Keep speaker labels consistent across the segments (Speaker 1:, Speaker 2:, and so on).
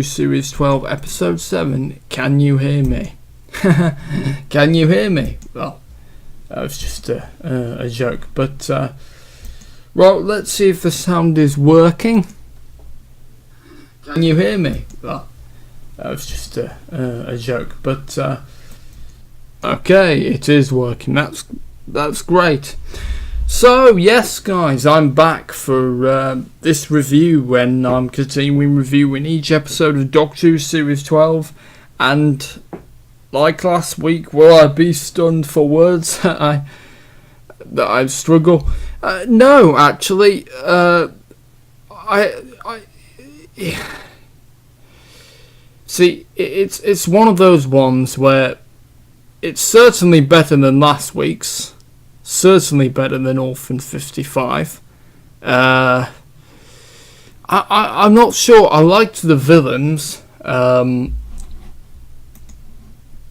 Speaker 1: Series 12, Episode 7, Can You Hear Me? Can you hear me? Well, that was just a joke, but, well, let's see if the sound is working. Can you hear me? Well, that was just a joke, but, okay, it is working, that's great. So, yes guys, I'm back for this review when I'm continuing reviewing each episode of Doctor Who Series 12, and like last week, will I be stunned for words that I struggle? No, actually, see, it's one of those ones where it's certainly better than last week's. Certainly better than Orphan 55. I'm not sure. I liked the villains.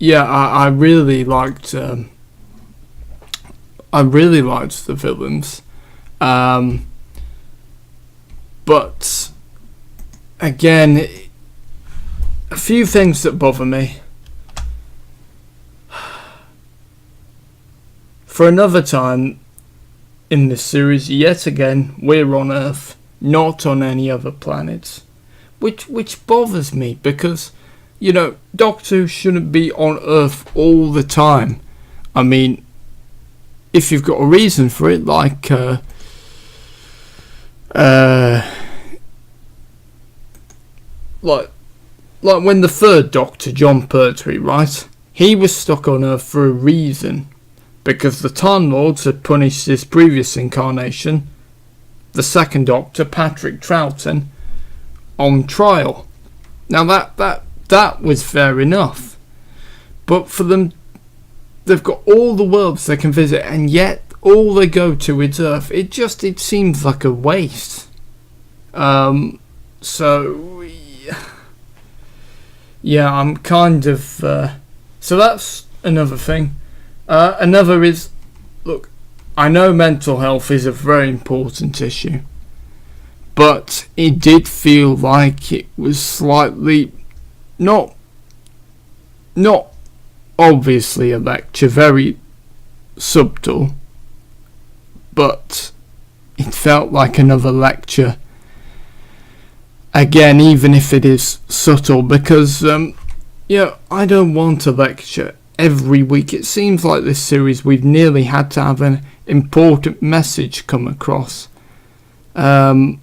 Speaker 1: Yeah, I really liked. I really liked the villains. But again, a few things that bother me. For another time in this series, yet again, we're on Earth, not on any other planets. Which bothers me, because, you know, Doctor Who shouldn't be on Earth all the time. I mean, if you've got a reason for it, like when the third Doctor, John Pertwee, right? He was stuck on Earth for a reason. Because the Time Lords had punished his previous incarnation, the second Doctor, Patrick Troughton, on trial. Now that was fair enough. But for them, they've got all the worlds they can visit, and yet all they go to is Earth. It seems like a waste. So yeah, I'm kind of so that's another thing. Another is, look, I know mental health is a very important issue, but it did feel like it was slightly, not obviously a lecture, very subtle, but it felt like another lecture. Again, even if it is subtle, because, I don't want a lecture every week. It seems like this series we've nearly had to have an important message come across. But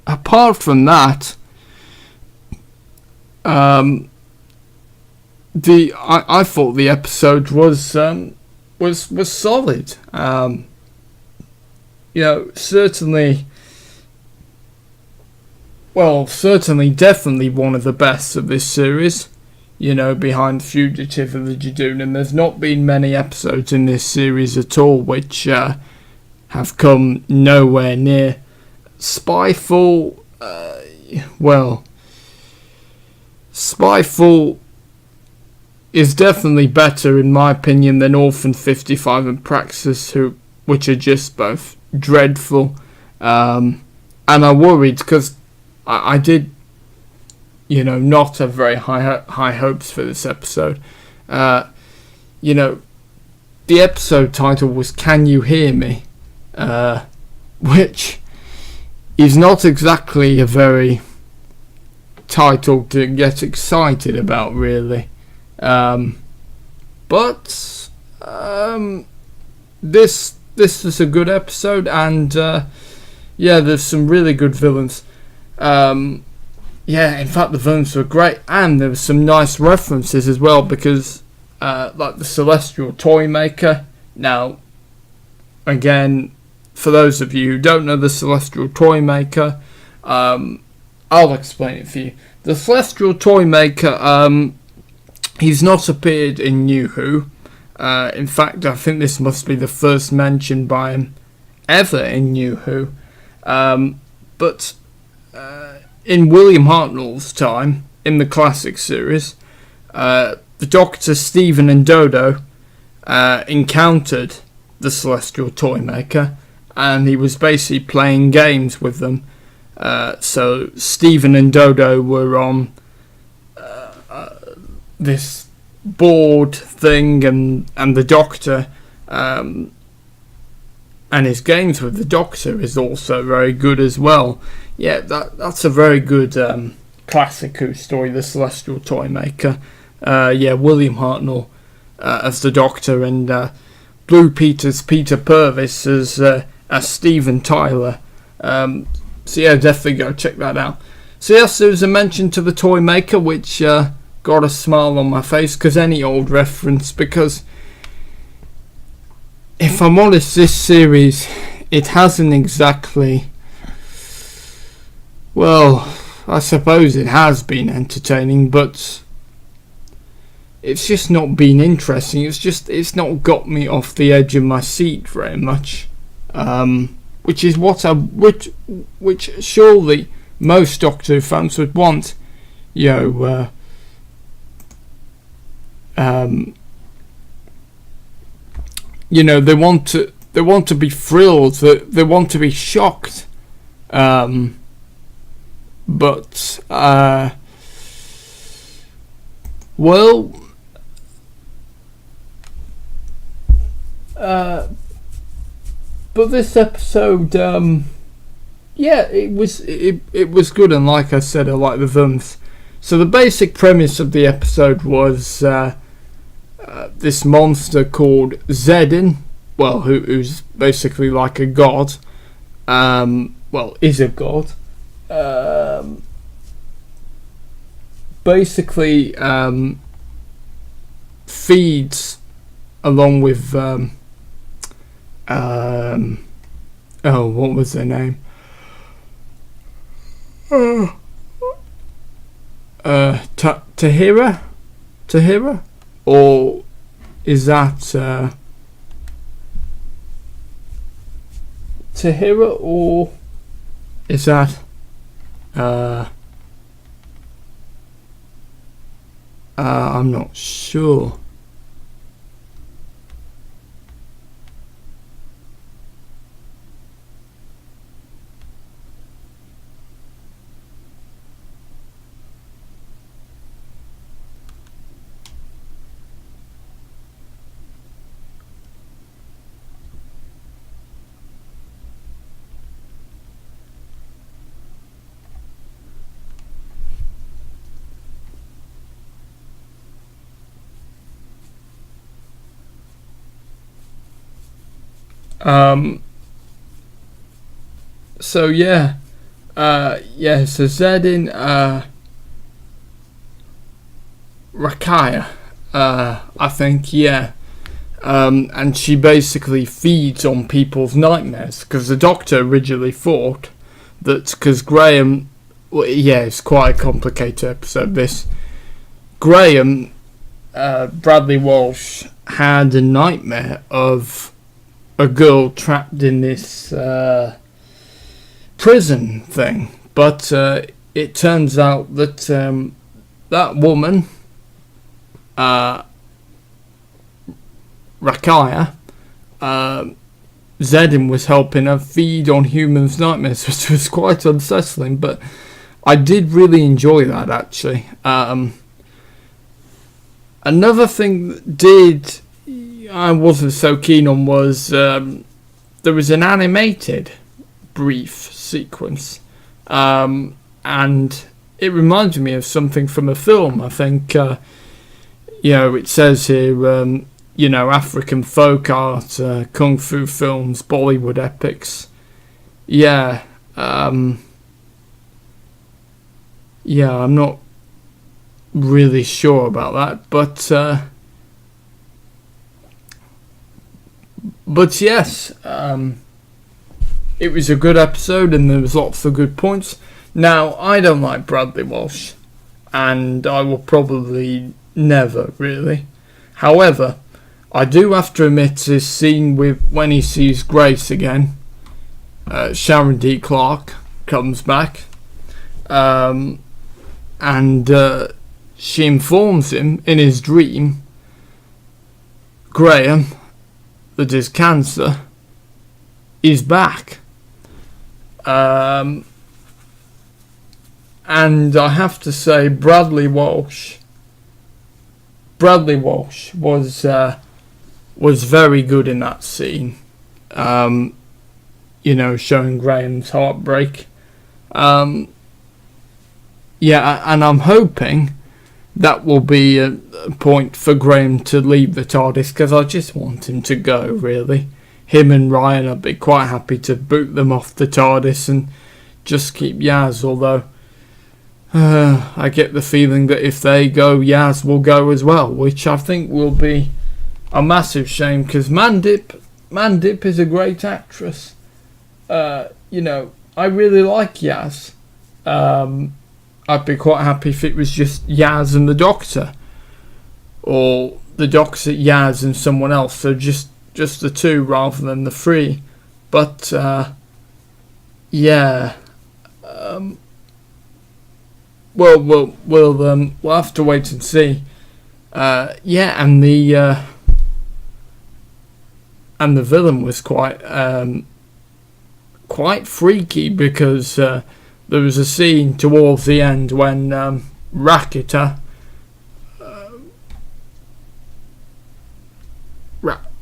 Speaker 1: apart from that, I thought the episode was solid. Certainly, definitely one of the best of this series. Behind Fugitive and the Judoon, and there's not been many episodes in this series at all which have come nowhere near. Spyfall, Spyfall is definitely better in my opinion than Orphan 55 and Praxis, which are just both dreadful. And I worried because I did not have very high hopes for this episode. The episode title was Can You Hear Me? Which is not exactly a very title to get excited about, really. But this is a good episode, and there's some really good villains. In fact, the villains were great, and there were some nice references as well, because, like the Celestial Toymaker. Now, again, for those of you who don't know the Celestial Toymaker, I'll explain it for you. The Celestial Toymaker, he's not appeared in New Who. In fact, I think this must be the first mention by him ever in New Who. But in William Hartnell's time, in the classic series, the Doctor, Stephen and Dodo encountered the Celestial Toymaker, and he was basically playing games with them So Stephen and Dodo were on this board thing, and the Doctor, and his games with the Doctor is also very good as well. Yeah, that's a very good classic Who story, The Celestial Toymaker. William Hartnell as the Doctor, and Blue Peter's Peter Purvis as Steven Tyler. So yeah, definitely go check that out. So yes, there was a mention to the Toymaker, which got a smile on my face, because any old reference, because if I'm honest, this series, it hasn't exactly, well, I suppose it has been entertaining, but it's just not been interesting. It's not got me off the edge of my seat very much, which is what which surely most Doctor Who fans would want. They want to be thrilled, they want to be shocked, but but this episode, it was good, and like I said, I like the villains. So the basic premise of the episode was this monster called Zedin, who's basically like a god, is a god, basically feeds along with what was their name? Tahira, or is that Tahira, or is that I'm not sure. So Zedin, Rakaya, I think, and she basically feeds on people's nightmares, because the Doctor originally thought that, because Graham, it's quite a complicated episode, this. Graham, Bradley Walsh, had a nightmare of a girl trapped in this prison thing, but it turns out that that woman, Rakaya, Zedin was helping her feed on humans' nightmares, which was quite unsettling, but I did really enjoy that, actually. Another thing that I wasn't so keen on was there was an animated brief sequence, and it reminded me of something from a film. I think it says here African folk art, kung fu films, Bollywood epics. I'm not really sure about that, but yes, it was a good episode, and there was lots of good points. Now, I don't like Bradley Walsh, and I will probably never really. However, I do have to admit this scene with when he sees Grace again, Sharon D. Clarke comes back, and she informs him in his dream, Graham, that his cancer is back. And I have to say, Bradley Walsh was very good in that scene. Showing Graham's heartbreak. And I'm hoping that will be a point for Graham to leave the TARDIS, because I just want him to go, really. Him and Ryan, I'd be quite happy to boot them off the TARDIS and just keep Yaz, although I get the feeling that if they go, Yaz will go as well, which I think will be a massive shame, because Mandip is a great actress. I really like Yaz. I'd be quite happy if it was just Yaz and the Doctor, or the Doctor, Yaz and someone else, so just the two rather than the three. But we'll have to wait and see. And the villain was quite freaky, because there was a scene towards the end when Rakita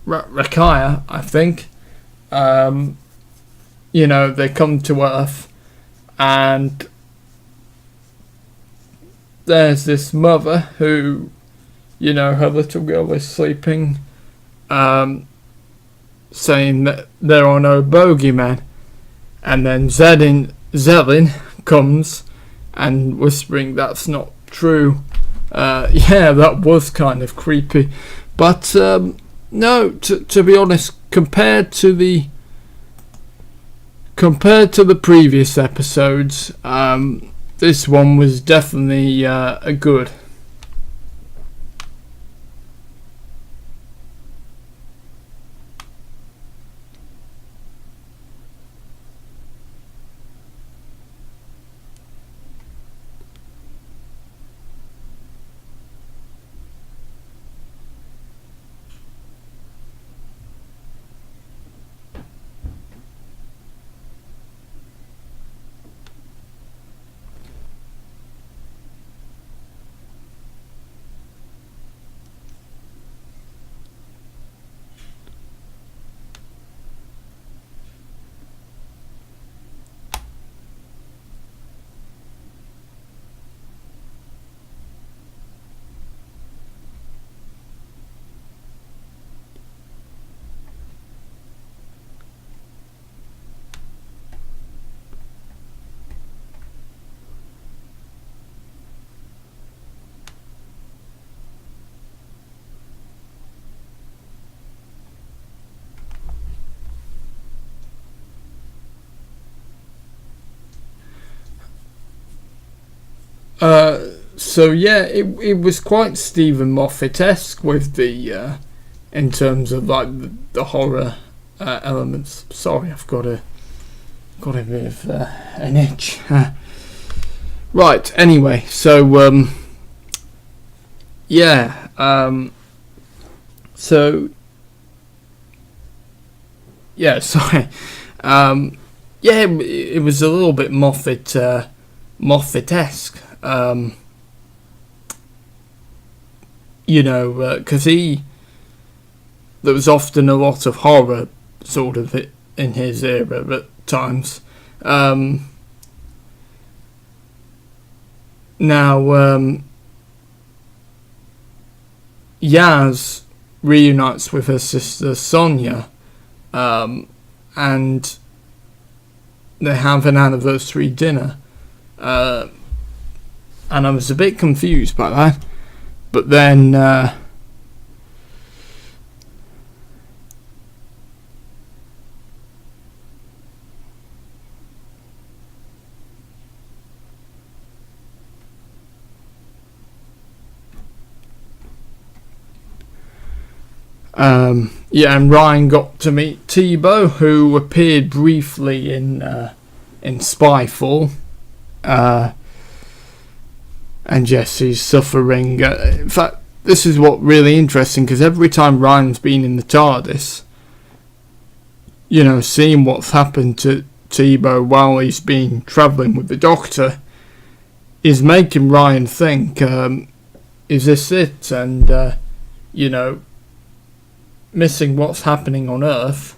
Speaker 1: Rakaya, I think, they come to Earth, and there's this mother who, her little girl is sleeping, saying that there are no bogeymen, and then Zelin comes and whispering that's not true. That was kind of creepy, but no, to be honest, compared to the previous episodes, this one was definitely a good. It was quite Stephen Moffat-esque with the in terms of like the horror elements. Sorry, I've got a bit of an itch. Right. Anyway, so sorry. It was a little bit Moffat-esque. Because there was often a lot of horror sort of in his era at times. Yaz reunites with her sister Sonia, and they have an anniversary dinner. And I was a bit confused by that, but then and Ryan got to meet Tebow, who appeared briefly in Spyfall. And Jesse's suffering. In fact, this is what really interesting, because every time Ryan's been in the TARDIS, seeing what's happened to Tebow while he's been travelling with the Doctor, is making Ryan think, is this it? And, missing what's happening on Earth.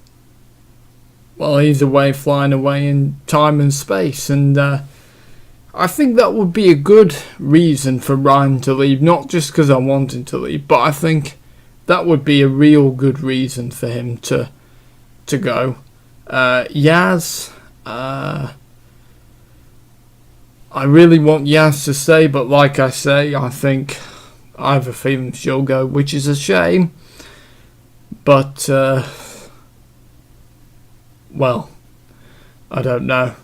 Speaker 1: Well, he's away, flying away in time and space, and I think that would be a good reason for Ryan to leave, not just because I want him to leave, but I think that would be a real good reason for him to go. Yaz, I really want Yaz to stay, but like I say, I have a feeling she'll go, which is a shame. But, well, I don't know.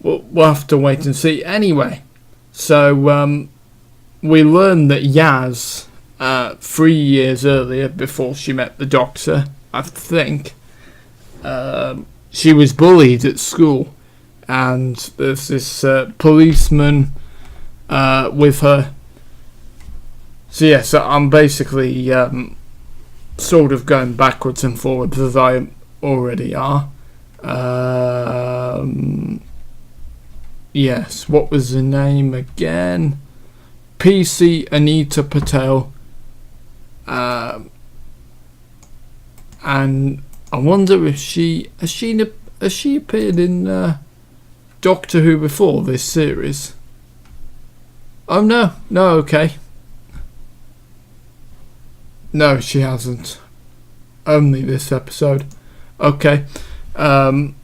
Speaker 1: We'll have to wait and see. Anyway, so we learned that Yaz, 3 years earlier, before she met the Doctor, I think, she was bullied at school. And there's this policeman with her. So yeah, so I'm basically sort of going backwards and forwards as I already are. Yes, what was the name again? PC Anita Patel. And I wonder if she appeared in Doctor Who before this series. Oh no, okay. No, she hasn't. Only this episode. Okay. Oh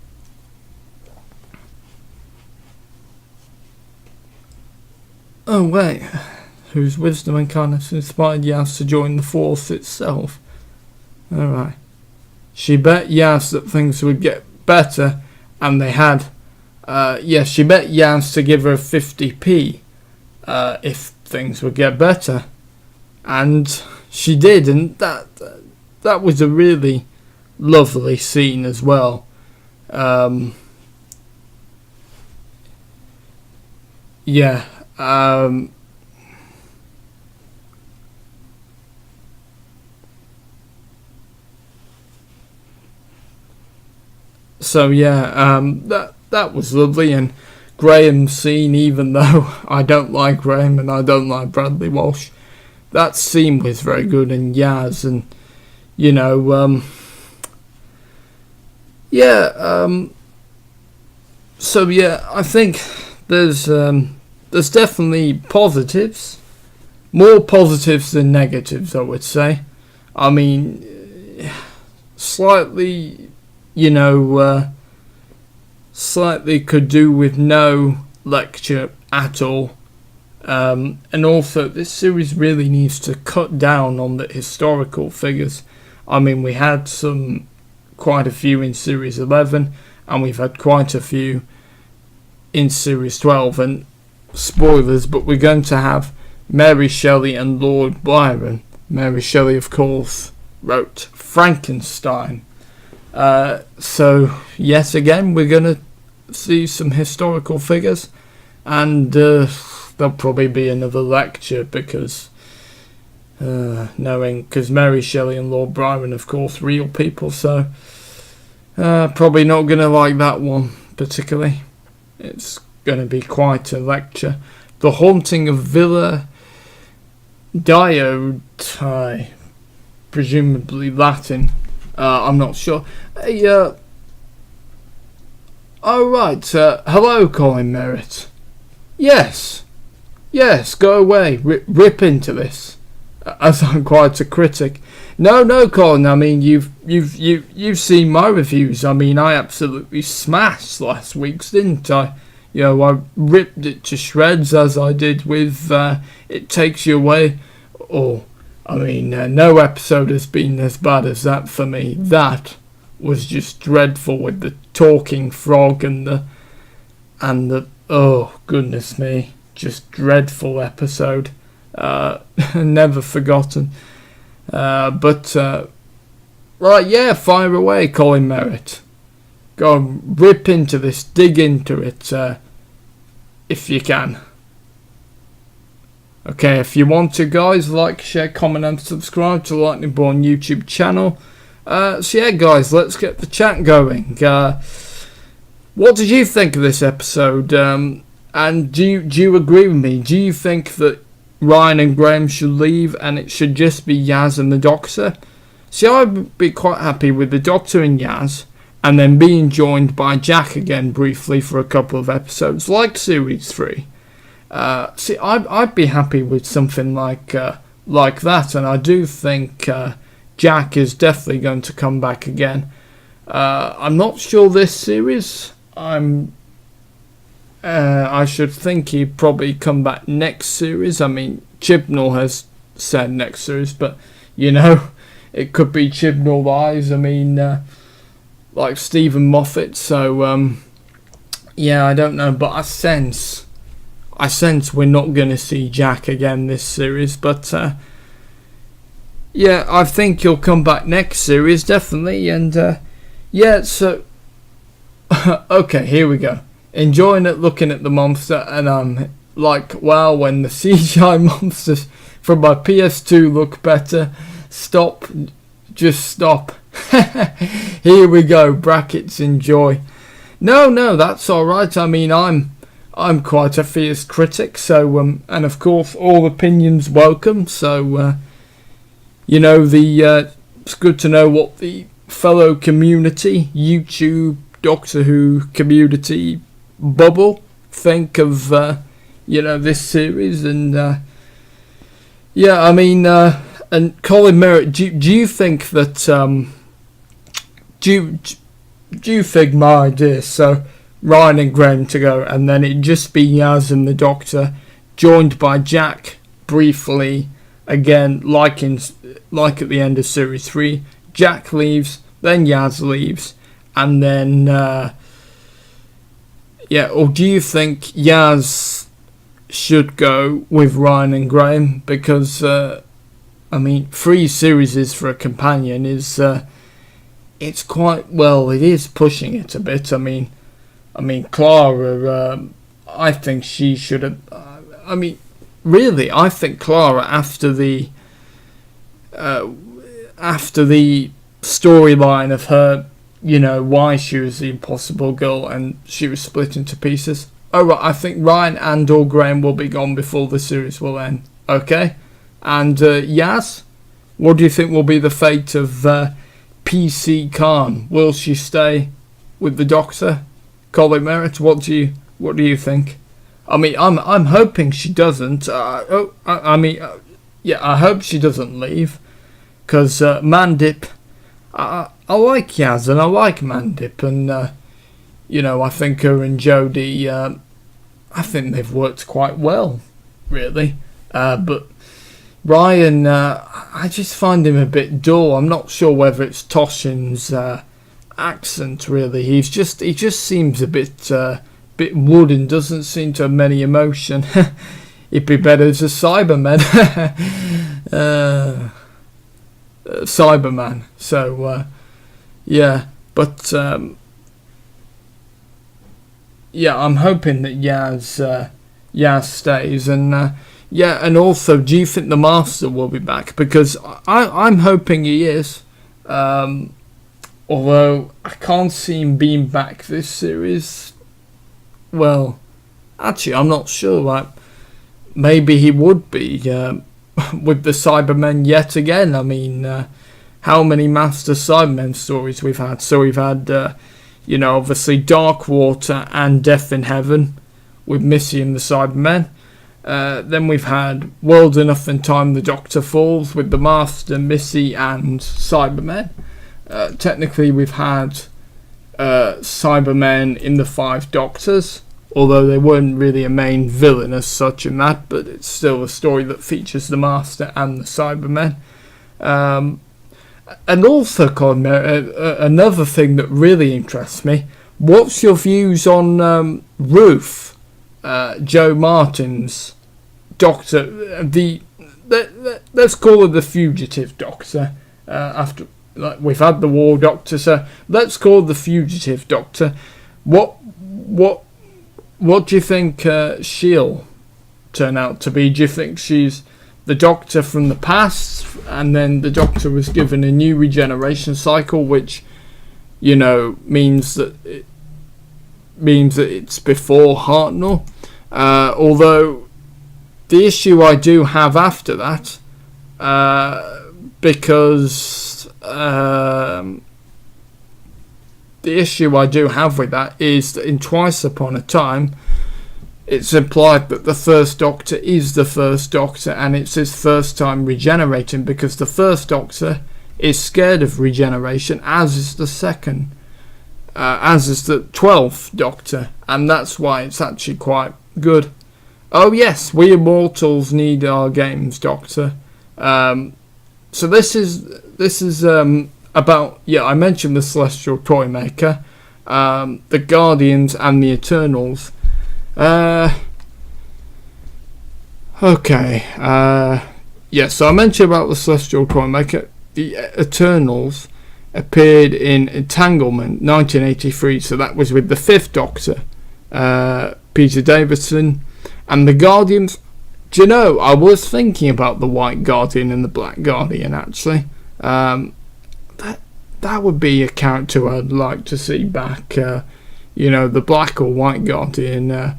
Speaker 1: wait, whose wisdom and kindness inspired Yaz to join the Force itself. Alright. She bet Yaz that things would get better, and they had. Yes, she bet Yaz to give her 50p if things would get better. And she did, and that was a really lovely scene as well. Yeah. So yeah, that was lovely, and Graham's scene, even though I don't like Graham and I don't like Bradley Walsh, that scene was very good, and Yaz, and so yeah, I think there's definitely positives, more positives than negatives, I would say. I mean, slightly could do with no lecture at all. And also, this series really needs to cut down on the historical figures. I mean, we had quite a few in Series 11, and we've had quite a few in Series 12, and spoilers, but we're going to have Mary Shelley and Lord Byron. Mary Shelley, of course, wrote Frankenstein. So, yet again, we're going to see some historical figures, and there'll probably be another lecture because because Mary Shelley and Lord Byron, of course, real people, so probably not going to like that one particularly. It's going to be quite a lecture. The Haunting of Villa Diodati, presumably Latin. I'm not sure. Hey, right. Hello, Colin Merritt. Yes, go away. Rip into this. As I'm quite a critic. No, Colin. I mean, you've seen my reviews. I mean, I absolutely smashed last week's, didn't I? I ripped it to shreds, as I did with It Takes You Away. Oh, I mean, no episode has been as bad as that for me. That was just dreadful, with the talking frog and the oh goodness me, just dreadful episode. Never forgotten. But right, yeah, fire away, Colin Merritt. Go and rip into this, dig into it, if you can. Okay, if you want to, guys, like, share, comment and subscribe to Lightning Born YouTube channel. So yeah, guys, let's get the chat going. What did you think of this episode? And do you agree with me? Do you think that Ryan and Graham should leave and it should just be Yaz and the Doctor? See, I'd be quite happy with the Doctor and Yaz, and then being joined by Jack again briefly for a couple of episodes, like Series 3. See, I'd be happy with something like that, and I do think Jack is definitely going to come back again. I'm not sure this series. I should think he'd probably come back next series. I mean, Chibnall has said next series, but you know, it could be Chibnall Lives. I mean, like Stephen Moffat. So yeah, I don't know, but I sense we're not going to see Jack again this series. But yeah, I think he'll come back next series definitely. And yeah, so okay, here we go. Enjoying it, looking at the monster, and I'm like, wow, when the CGI monsters from my PS2 look better. Stop, just stop. Here we go, brackets enjoy. No, that's alright. I mean, I'm quite a fierce critic, so and of course all opinions welcome, so you know, it's good to know what the fellow community, YouTube Doctor Who community bubble think of you know, this series. And yeah, I mean, and Colin Merritt, do you think that do you think my idea, so Ryan and Graham to go, and then it just be Yaz and the Doctor joined by Jack briefly again, like at the end of series 3, Jack leaves, then Yaz leaves, and then yeah, or do you think Yaz should go with Ryan and Graham? Because I mean, 3 series for a companion is it's quite, well, it is pushing it a bit. I mean Clara, I think she should have. I mean, really, I think Clara after the storyline of her, you know, why she was the impossible girl and she was split into pieces. Oh right, I think Ryan and or Graham will be gone before the series will end. Okay, and Yaz, what do you think will be the fate of PC Khan? Will she stay with the Doctor? Colin Merritt, what do you think? I mean, I'm hoping she doesn't. I mean, yeah, I hope she doesn't leave, because Mandip. I like Yaz and I like Mandip, and you know, I think her and Jodie, I think they've worked quite well, really. But Ryan, I just find him a bit dull. I'm not sure whether it's Toshin's accent, really. He just seems a bit wooden, doesn't seem to have many emotion. He'd be better as a Cyberman. Cyberman. So yeah, but yeah, I'm hoping that Yaz stays, and yeah, and also, do you think the Master will be back? Because I'm hoping he is, although I can't see him being back this series. Well, actually, I'm not sure. Like, maybe he would be with the Cybermen yet again. I mean, how many Master Cybermen stories we've had? So we've had, you know, obviously Darkwater and Death in Heaven with Missy and the Cybermen. Then we've had World Enough in Time, the Doctor Falls with the Master, Missy and Cybermen. Technically, we've had Cybermen in the 5 Doctors, although they weren't really a main villain as such in that, but it's still a story that features the Master and the Cybermen. And also, Colin, another thing that really interests me, what's your views on Ruth, Joe Martin's Doctor, let's call her the Fugitive Doctor, after, like, we've had the War Doctor, so let's call her the Fugitive Doctor. What do you think she'll turn out to be? Do you think she's the Doctor from the past, and then the Doctor was given a new regeneration cycle, which, you know, means that it's before Hartnell? Although the issue I do have after that, because the issue I do have with that is that in Twice Upon a Time, it's implied that the first Doctor is the first Doctor and it's his first time regenerating, because the first Doctor is scared of regeneration, as is the second, as is the 12th Doctor, and that's why it's actually quite good. Oh yes, we immortals need our games, Doctor. So this is about, yeah, I mentioned the Celestial Toymaker, the Guardians and the Eternals. Okay. Yeah, so I mentioned about the Celestial Toymaker. The Eternals appeared in Entanglement 1983, so that was with the 5th Doctor, Peter Davison, and the Guardians. Do you know, I was thinking about the White Guardian and the Black Guardian, actually. That would be a character I'd like to see back, the Black or White Guardian,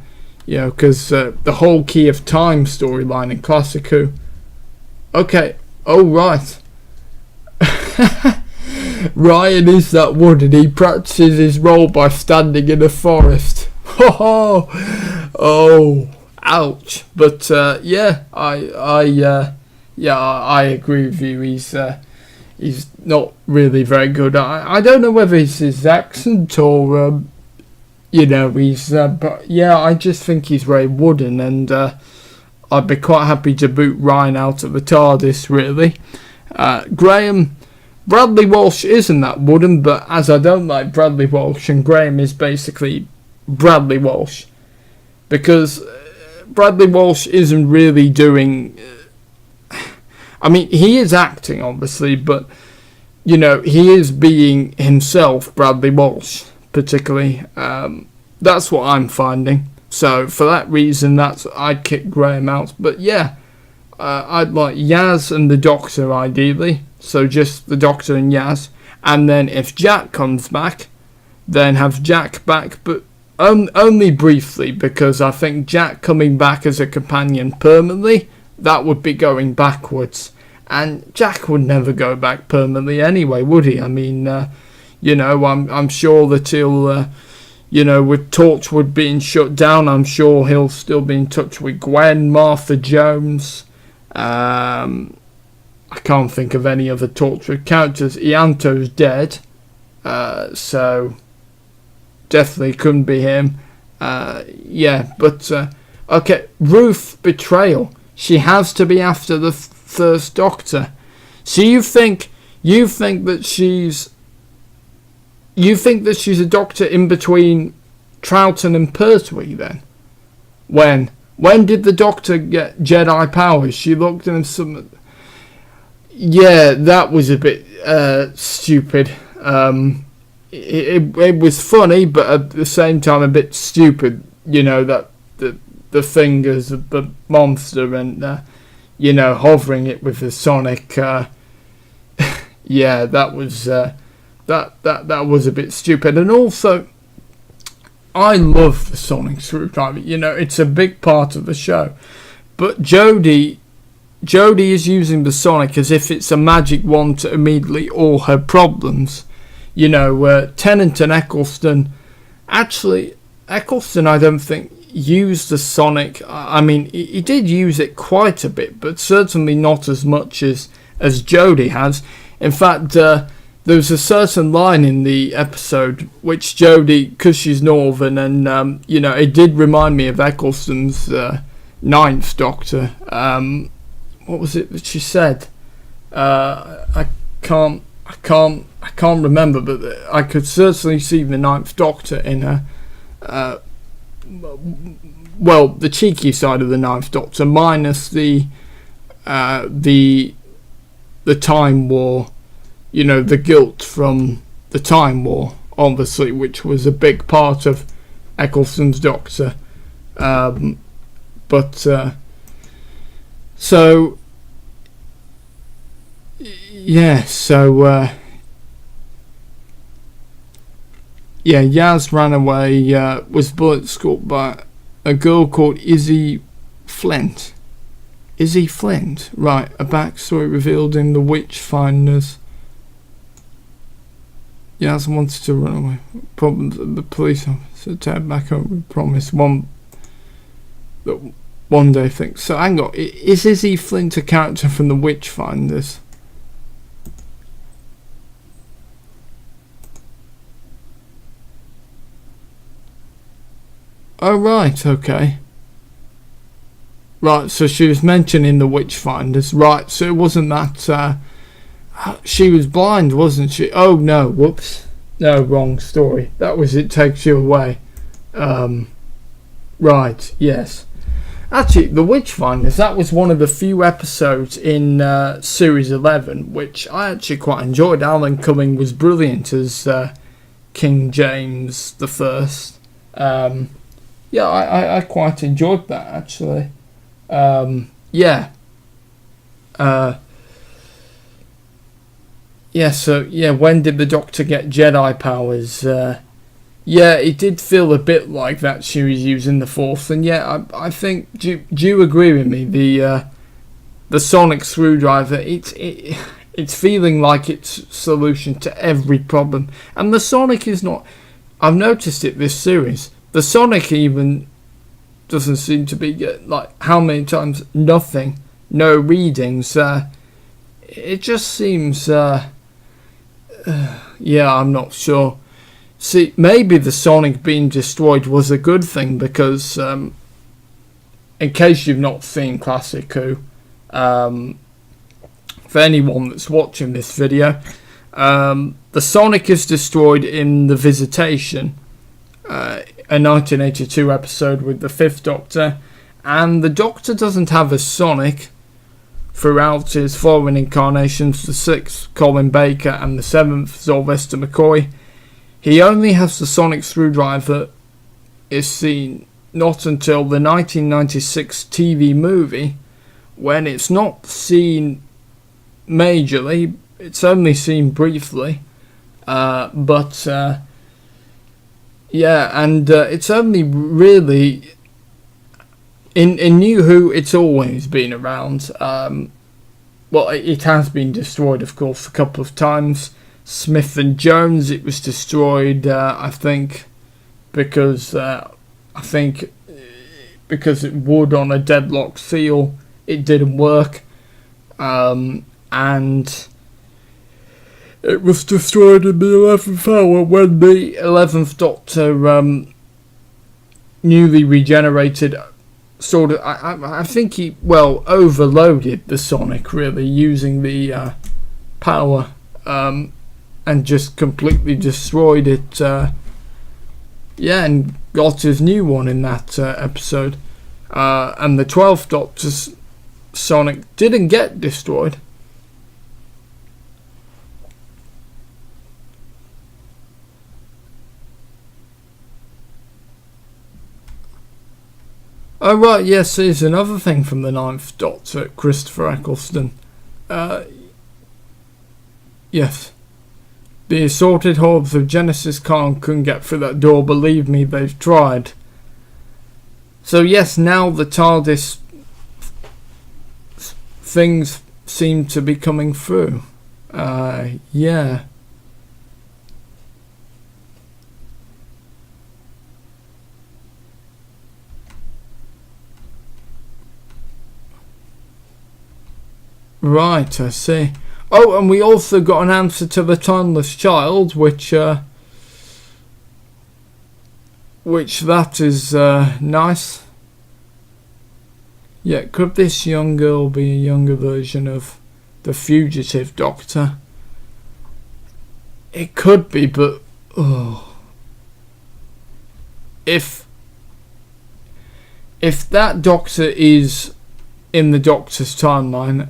Speaker 1: because the whole Key of Time storyline in Classic Who. Okay, oh right. Ryan is that wood and he practices his role by standing in a forest. Oh, ouch. But yeah, I agree with you. He's not really very good. I don't know whether it's his accent or he's but yeah, I just think he's very wooden, and I'd be quite happy to boot Ryan out of the TARDIS, really. Graham, Bradley Walsh isn't that wooden, but as I don't like Bradley Walsh, and Graham is basically Bradley Walsh, because Bradley Walsh isn't really doing... I mean, he is acting, obviously, but, he is being himself, Bradley Walsh, particularly. That's what I'm finding. So, for that reason, I'd kick Graham out. But, yeah, I'd like Yaz and the Doctor, ideally. So, just the Doctor and Yaz. And then, if Jack comes back, then have Jack back, but only briefly, because I think Jack coming back as a companion permanently, that would be going backwards, and Jack would never go back permanently anyway, would he? I mean, I'm sure that he'll, with Torchwood being shut down, I'm sure he'll still be in touch with Gwen, Martha Jones. I can't think of any other Torchwood characters. Ianto's dead, so definitely couldn't be him. Okay, Ruth betrayal. She has to be after the first Doctor. So you think that she's a Doctor in between Troughton and Pertwee then? When did the Doctor get Jedi powers? She looked at him some... Yeah, that was a bit stupid. It was funny, but at the same time a bit stupid. That the fingers of the monster and hovering it with the sonic. Yeah, that was that was a bit stupid. And also, I love the sonic screwdriver. It's a big part of the show. But Jodie is using the sonic as if it's a magic wand to immediately all her problems. Tennant and Eccleston. Actually, Eccleston, I don't think, used the sonic. I mean, he did use it quite a bit, but certainly not as much as Jodie has. In fact, there's a certain line in the episode which Jodie, because she's Northern, and it did remind me of Eccleston's 9th Doctor. What was it that she said? I can't remember, but I could certainly see the 9th Doctor in her. Well, the cheeky side of the 9th Doctor, minus the Time War, the guilt from the Time War, obviously, which was a big part of Eccleston's Doctor. Yaz ran away, was bullet scooped by a girl called Izzy Flint. Izzy Flint, right? A backstory revealed in The Witchfinders. Yaz wanted to run away. Problems at the police officer. Ted back home. We promised one day thing. So hang on. Is Izzy Flint a character from The Witchfinders? Oh right, okay. Right, so she was mentioned in The Witchfinders. Right, so it wasn't that... she was blind, wasn't she? Oh no, whoops. No, wrong story. That was It Takes You Away. Right, yes. Actually, The Witchfinders, that was one of the few episodes in Series 11, which I actually quite enjoyed. Alan Cumming was brilliant as King James I. Yeah, I quite enjoyed that, actually. Yeah. Yeah, so, yeah, when did the Doctor get Jedi powers? Yeah, it did feel a bit like that she was using the Force, and yeah, I think, do you agree with me? The sonic screwdriver, it's feeling like it's a solution to every problem. And the sonic is not... I've noticed it this series. The sonic even doesn't seem to be, like, how many times? Nothing. No readings. It just seems... yeah, I'm not sure. See, maybe the sonic being destroyed was a good thing because, in case you've not seen Classic Who, for anyone that's watching this video, the sonic is destroyed in The Visitation, a 1982 episode with the 5th Doctor, and the Doctor doesn't have a sonic throughout his following incarnations, the 6th, Colin Baker, and the 7th, Sylvester McCoy. He only has the sonic screwdriver is seen not until the 1996 TV movie, when it's not seen majorly, it's only seen briefly, yeah, and it's only really... In New Who, it's always been around. Well, it has been destroyed, of course, a couple of times. Smith and Jones, it was destroyed, I think, because because it would on a deadlock seal, it didn't work, and it was destroyed in the 11th hour when the 11th Doctor newly regenerated. Sort of, I think he, well, overloaded the sonic, really, using the power, and just completely destroyed it, yeah, and got his new one in that episode. And the 12th Doctor's sonic didn't get destroyed. Oh right, yes, here's another thing from the 9th Doctor, Christopher Eccleston. Yes. The assorted hordes of Genesis Khan couldn't get through that door, believe me, they've tried. So yes, now the TARDIS things seem to be coming through. Yeah. Right, I see. Oh, and we also got an answer to the Timeless Child, which that is nice. Yeah, could this young girl be a younger version of the fugitive Doctor? It could be, but if that Doctor is in the Doctor's timeline,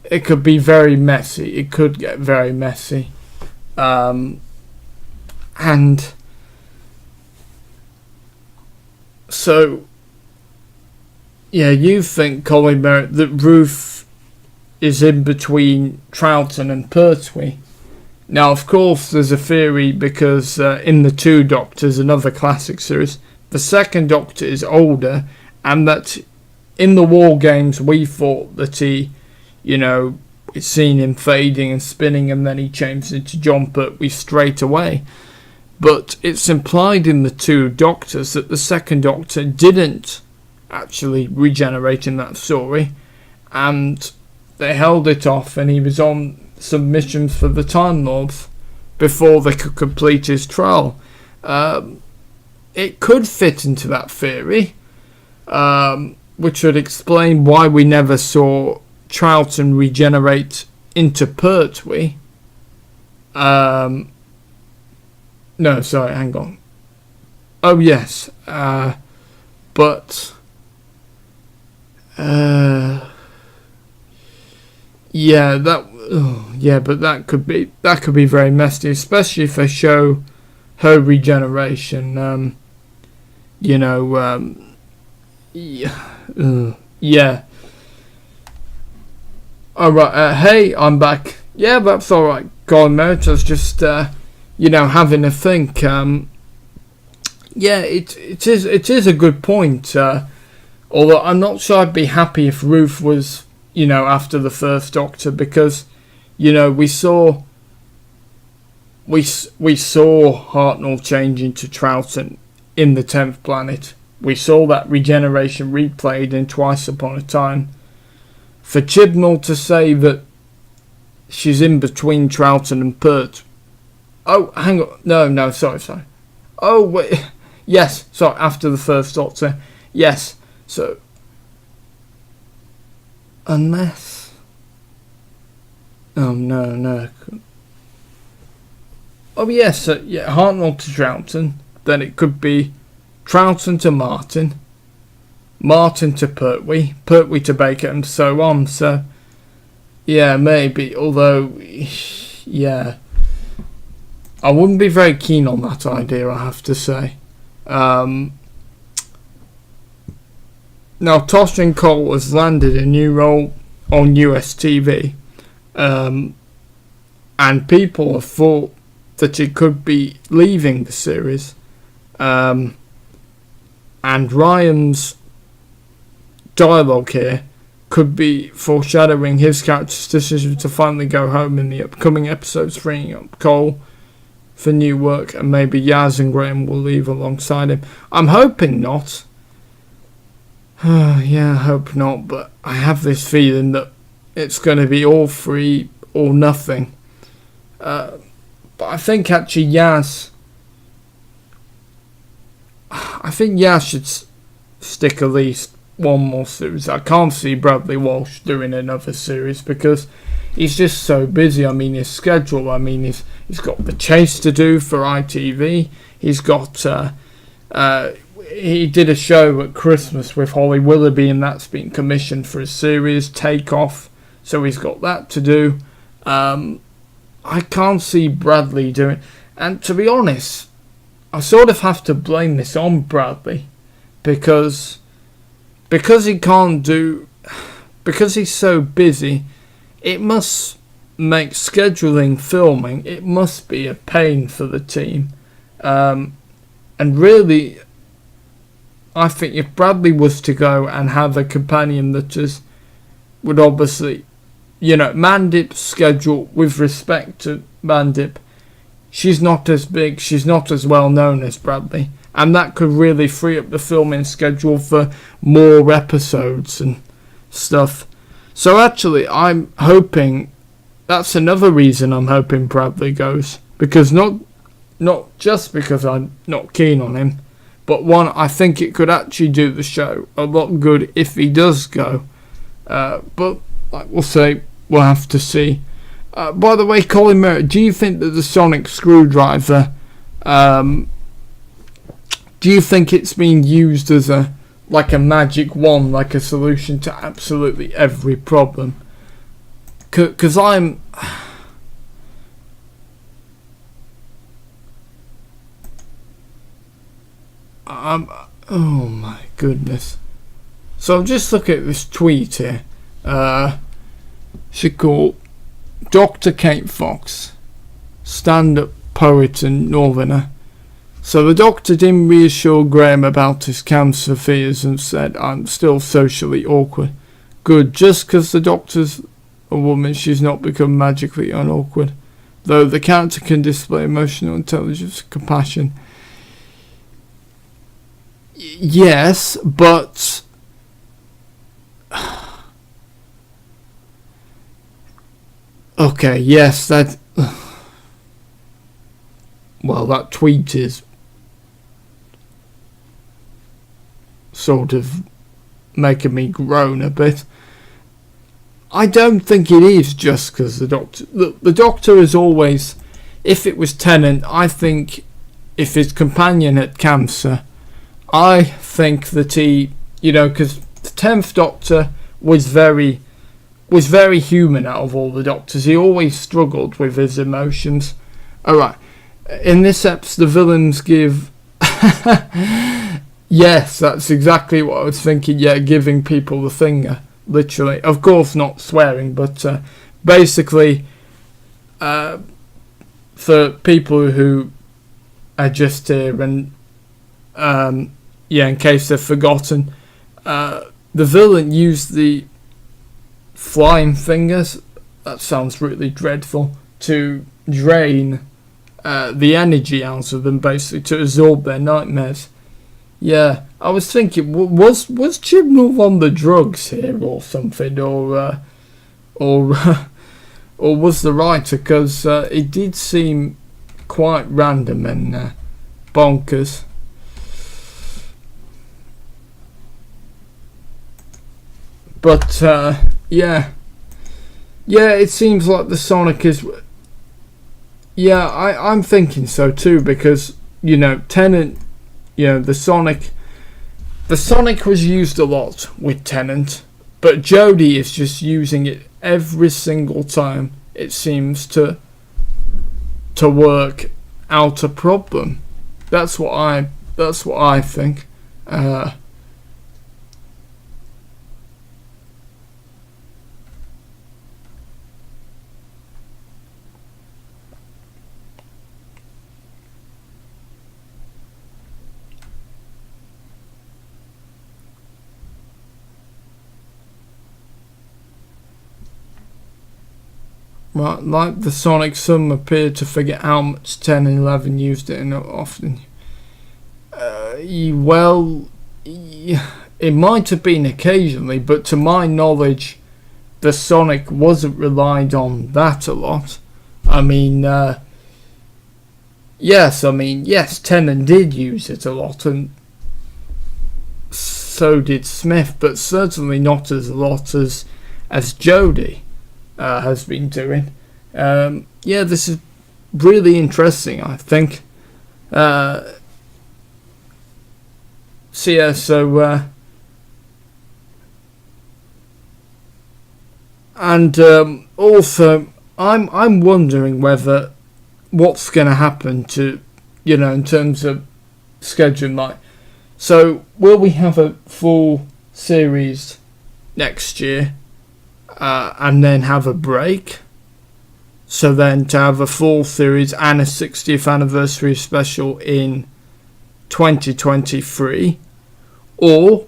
Speaker 1: it could be very messy. It could get very messy. And so, yeah, you think, Colin Merritt, that Ruth is in between Troughton and Pertwee. Now, of course, there's a theory because in the Two Doctors, another classic series, the second Doctor is older, and that in the War Games we thought that he, it's seen him fading and spinning, and then he changes into John Pertwee straight away. But it's implied in the Two Doctors that the second Doctor didn't actually regenerate in that story, and they held it off, and he was on submissions for the Time Lords before they could complete his trial. It could fit into that theory, which would explain why we never saw Troughton regenerate into Pertwee. No, sorry, hang on. Oh, yes. But that could be very messy, especially if they show her regeneration. Yeah. Alright, hey, I'm back. Yeah, that's alright, Colin Merritt. I was just, having a think. It is a good point. Although I'm not sure I'd be happy if Ruth was, after the first Doctor, because, we saw Hartnell change into Troughton in the 10th Planet. We saw that regeneration replayed in Twice Upon a Time. For Chibnall to say that she's in between Troughton and Pert. Oh, hang on. No, sorry. Oh, wait. Yes, sorry, after the first Doctor. Yes, so. Unless. Oh, no. Oh, yes, Hartnell to Troughton. Then it could be Troughton to Martin to Pertwee to Baker, and so on. So, yeah, maybe. Although, yeah, I wouldn't be very keen on that idea, I have to say. Now, Toshin Cole has landed a new role on US TV, and people have thought that he could be leaving the series. And Ryan's dialogue here could be foreshadowing his character's decision to finally go home in the upcoming episodes, freeing up Cole for new work, and maybe Yaz and Graham will leave alongside him. I'm hoping not. Yeah, I hope not, but I have this feeling that it's going to be all free or nothing. But I think actually Yaz should stick at least one more series. I can't see Bradley Walsh doing another series because he's just so busy. I mean, his schedule. I mean, he's got The Chase to do for ITV. He's got he did a show at Christmas with Holly Willoughby, and that's been commissioned for a series, Take Off. So he's got that to do. I can't see Bradley doing. And to be honest, I sort of have to blame this on Bradley because he can't do, because he's so busy. It must make scheduling filming. It must be a pain for the team, and really, I think if Bradley was to go and have a companion that would obviously, Mandip's schedule, with respect to Mandip, she's not as big, she's not as well known as Bradley, and that could really free up the filming schedule for more episodes and stuff. So actually, I'm hoping, that's another reason I'm hoping Bradley goes, because not just because I'm not keen on him, but one, I think it could actually do the show a lot good if he does go. But like we'll say, we'll have to see. By the way, Colin Merritt, do you think that the sonic screwdriver, do you think it's being used as a magic wand, like a solution to absolutely every problem? Because I'm oh my goodness. So I'm just looking at this tweet here. She called Dr. Kate Fox. stand-up poet and northerner. So the doctor didn't reassure Graham about his cancer fears and said, "I'm still socially awkward." Good, just because the doctor's a woman, she's not become magically unawkward. Though the character can display emotional intelligence and compassion. Yes, but... okay, yes, that... well, that tweet is sort of making me groan a bit. I don't think it is just because the doctor... The doctor is always... if it was Tennant, I think if his companion had cancer, I think that he... you know, because the 10th Doctor was very human out of all the Doctors. He always struggled with his emotions. Alright, in this episode, the villains give... yes, that's exactly what I was thinking. Yeah, giving people the finger. Literally. Of course not swearing, but basically, for people who are just here and, yeah, in case they've forgotten, the villain used the flying fingers, that sounds really dreadful, to drain the energy out of them, basically, to absorb their nightmares. Yeah, I was thinking, was Chibnall on the drugs here or something, or was the writer? Because it did seem quite random and bonkers. But yeah, it seems like the Sonic is. Yeah, I'm thinking so too, because you know Tennant. You know, the Sonic was used a lot with Tennant, but Jodie is just using it every single time it seems to work out a problem. That's what I think. Right, like the Sonic, some appear to forget how much 10 and 11 used it and often. Well, it might have been occasionally, but to my knowledge, the Sonic wasn't relied on that a lot. I mean, yes, 10 and did use it a lot, and so did Smith, but certainly not as a lot as Jodie has been doing. Yeah, this is really interesting, I think. So yeah, and also I'm wondering whether what's going to happen to, you know, in terms of scheduling. Like, so will we have a full series next year? And then have a break. So then to have a full series and a 60th anniversary special in 2023. Or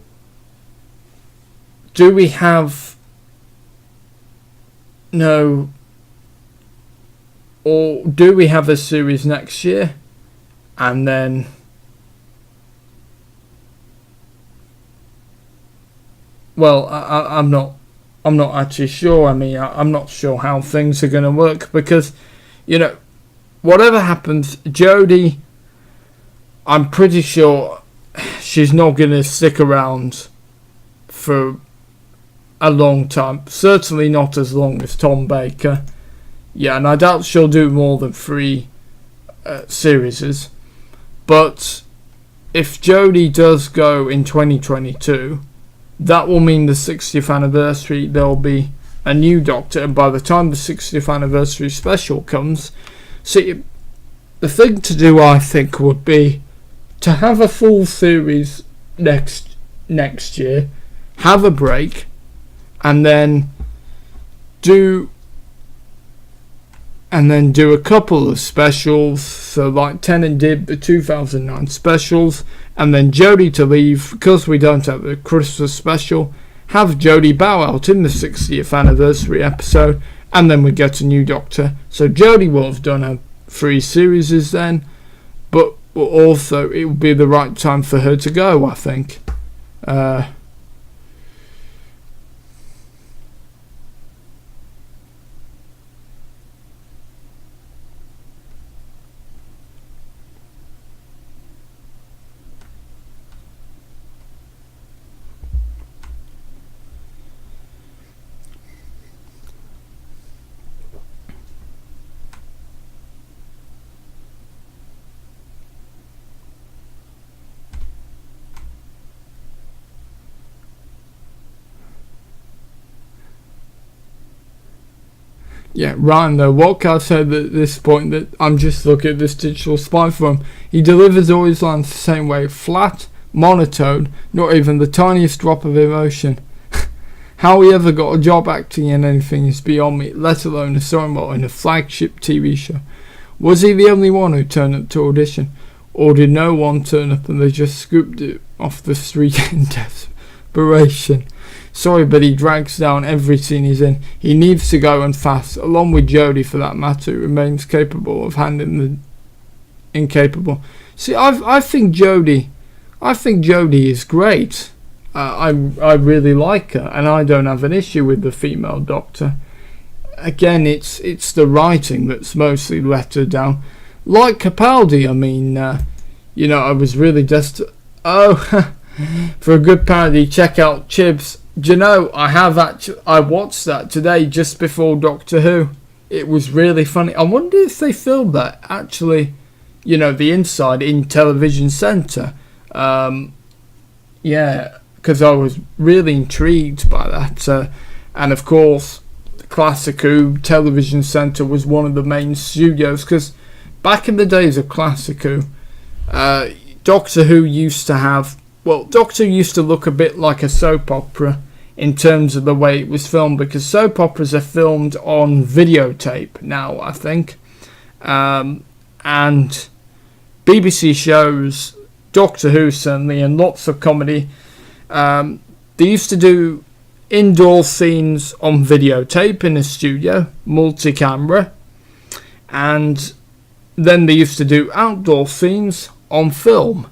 Speaker 1: do we have a series next year and then I'm not actually sure. I mean, I'm not sure how things are going to work because, you know, whatever happens, Jodie, I'm pretty sure she's not going to stick around for a long time. Certainly not as long as Tom Baker. Yeah, and I doubt she'll do more than 3 series. But if Jodie does go in 2022... that will mean the 60th anniversary, there'll be a new Doctor, and by the time the 60th anniversary special comes, see, the thing to do, I think, would be to have a full series next year, have a break, and then do and then do a couple of specials, so like Tennant did the 2009 specials, and then Jodie to leave because we don't have the Christmas special. Have Jodie bow out in the 60th anniversary episode, and then we get a new Doctor. So Jodie will have done her 3 series then, but also it will be the right time for her to go, I think. Yeah, Ryan though, what can I say at this point that I'm just looking at this digital spy for him? He delivers all his lines the same way, flat, monotone, not even the tiniest drop of emotion. How he ever got a job acting in anything is beyond me, let alone a song in a flagship TV show. Was he the only one who turned up to audition? Or did no one turn up and they just scooped it off the street in desperation? Sorry, but he drags down every scene he's in. He needs to go and fast, along with Jodie for that matter, who remains capable of handling the incapable. See, I think Jodie is great. I really like her, and I don't have an issue with the female Doctor. Again, it's the writing that's mostly let her down. Like Capaldi, I mean, I was really just for a good parody, check out Chibs. Do you know, I watched that today just before Doctor Who. It was really funny. I wonder if they filmed that actually, the inside in Television Centre. Yeah, because I was really intrigued by that. And of course, Classic Who Television Centre was one of the main studios, because back in the days of Classic Who, Doctor Who used to have... Well, Doctor Who used to look a bit like a soap opera in terms of the way it was filmed, because soap operas are filmed on videotape now, I think. And BBC shows, Doctor Who certainly, and lots of comedy, they used to do indoor scenes on videotape in a studio, multi-camera, and then they used to do outdoor scenes on film.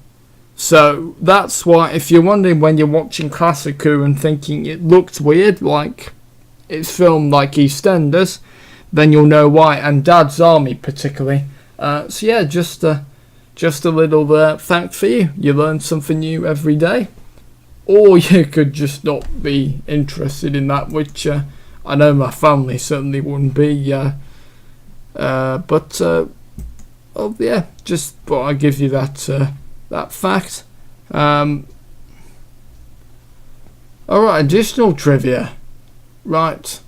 Speaker 1: So that's why, if you're wondering when you're watching Classic Who and thinking it looked weird, like it's filmed like EastEnders, then you'll know why. And Dad's Army particularly. So yeah, just a little thank for you. You learn something new every day, or you could just not be interested in that, which I know my family certainly wouldn't be. But yeah, just thought I'd give you that fact. Alright, additional trivia. Right.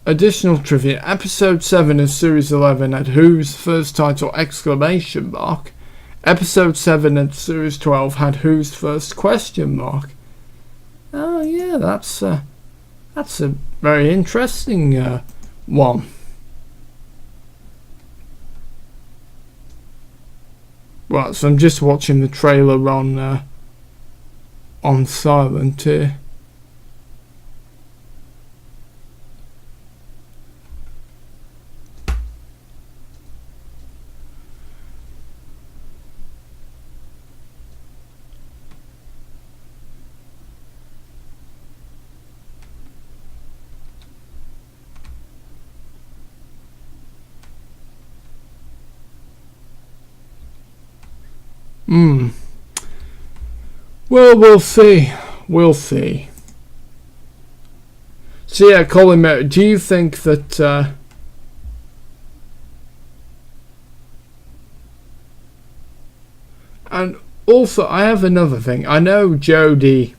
Speaker 1: Additional trivia. Episode 7 of Series 11 had Who's first title ! Episode 7 of Series 12 had Who's first ? Oh yeah, that's a very interesting one. Right, so I'm just watching the trailer on silent here. Well, we'll see. We'll see. So yeah, Colin Merritt, do you think that... And also, I have another thing. I know Jodie...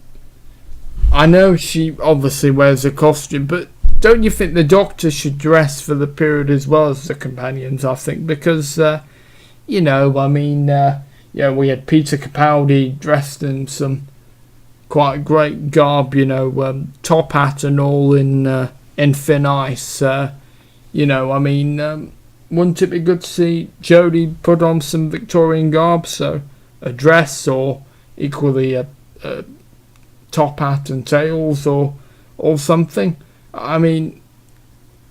Speaker 1: I know she obviously wears a costume, but don't you think the Doctor should dress for the period as well as the companions, I think? Because, we had Peter Capaldi dressed in some quite great garb, top hat and all in thin ice. Wouldn't it be good to see Jodie put on some Victorian garb, so a dress or equally a top hat and tails or something? I mean,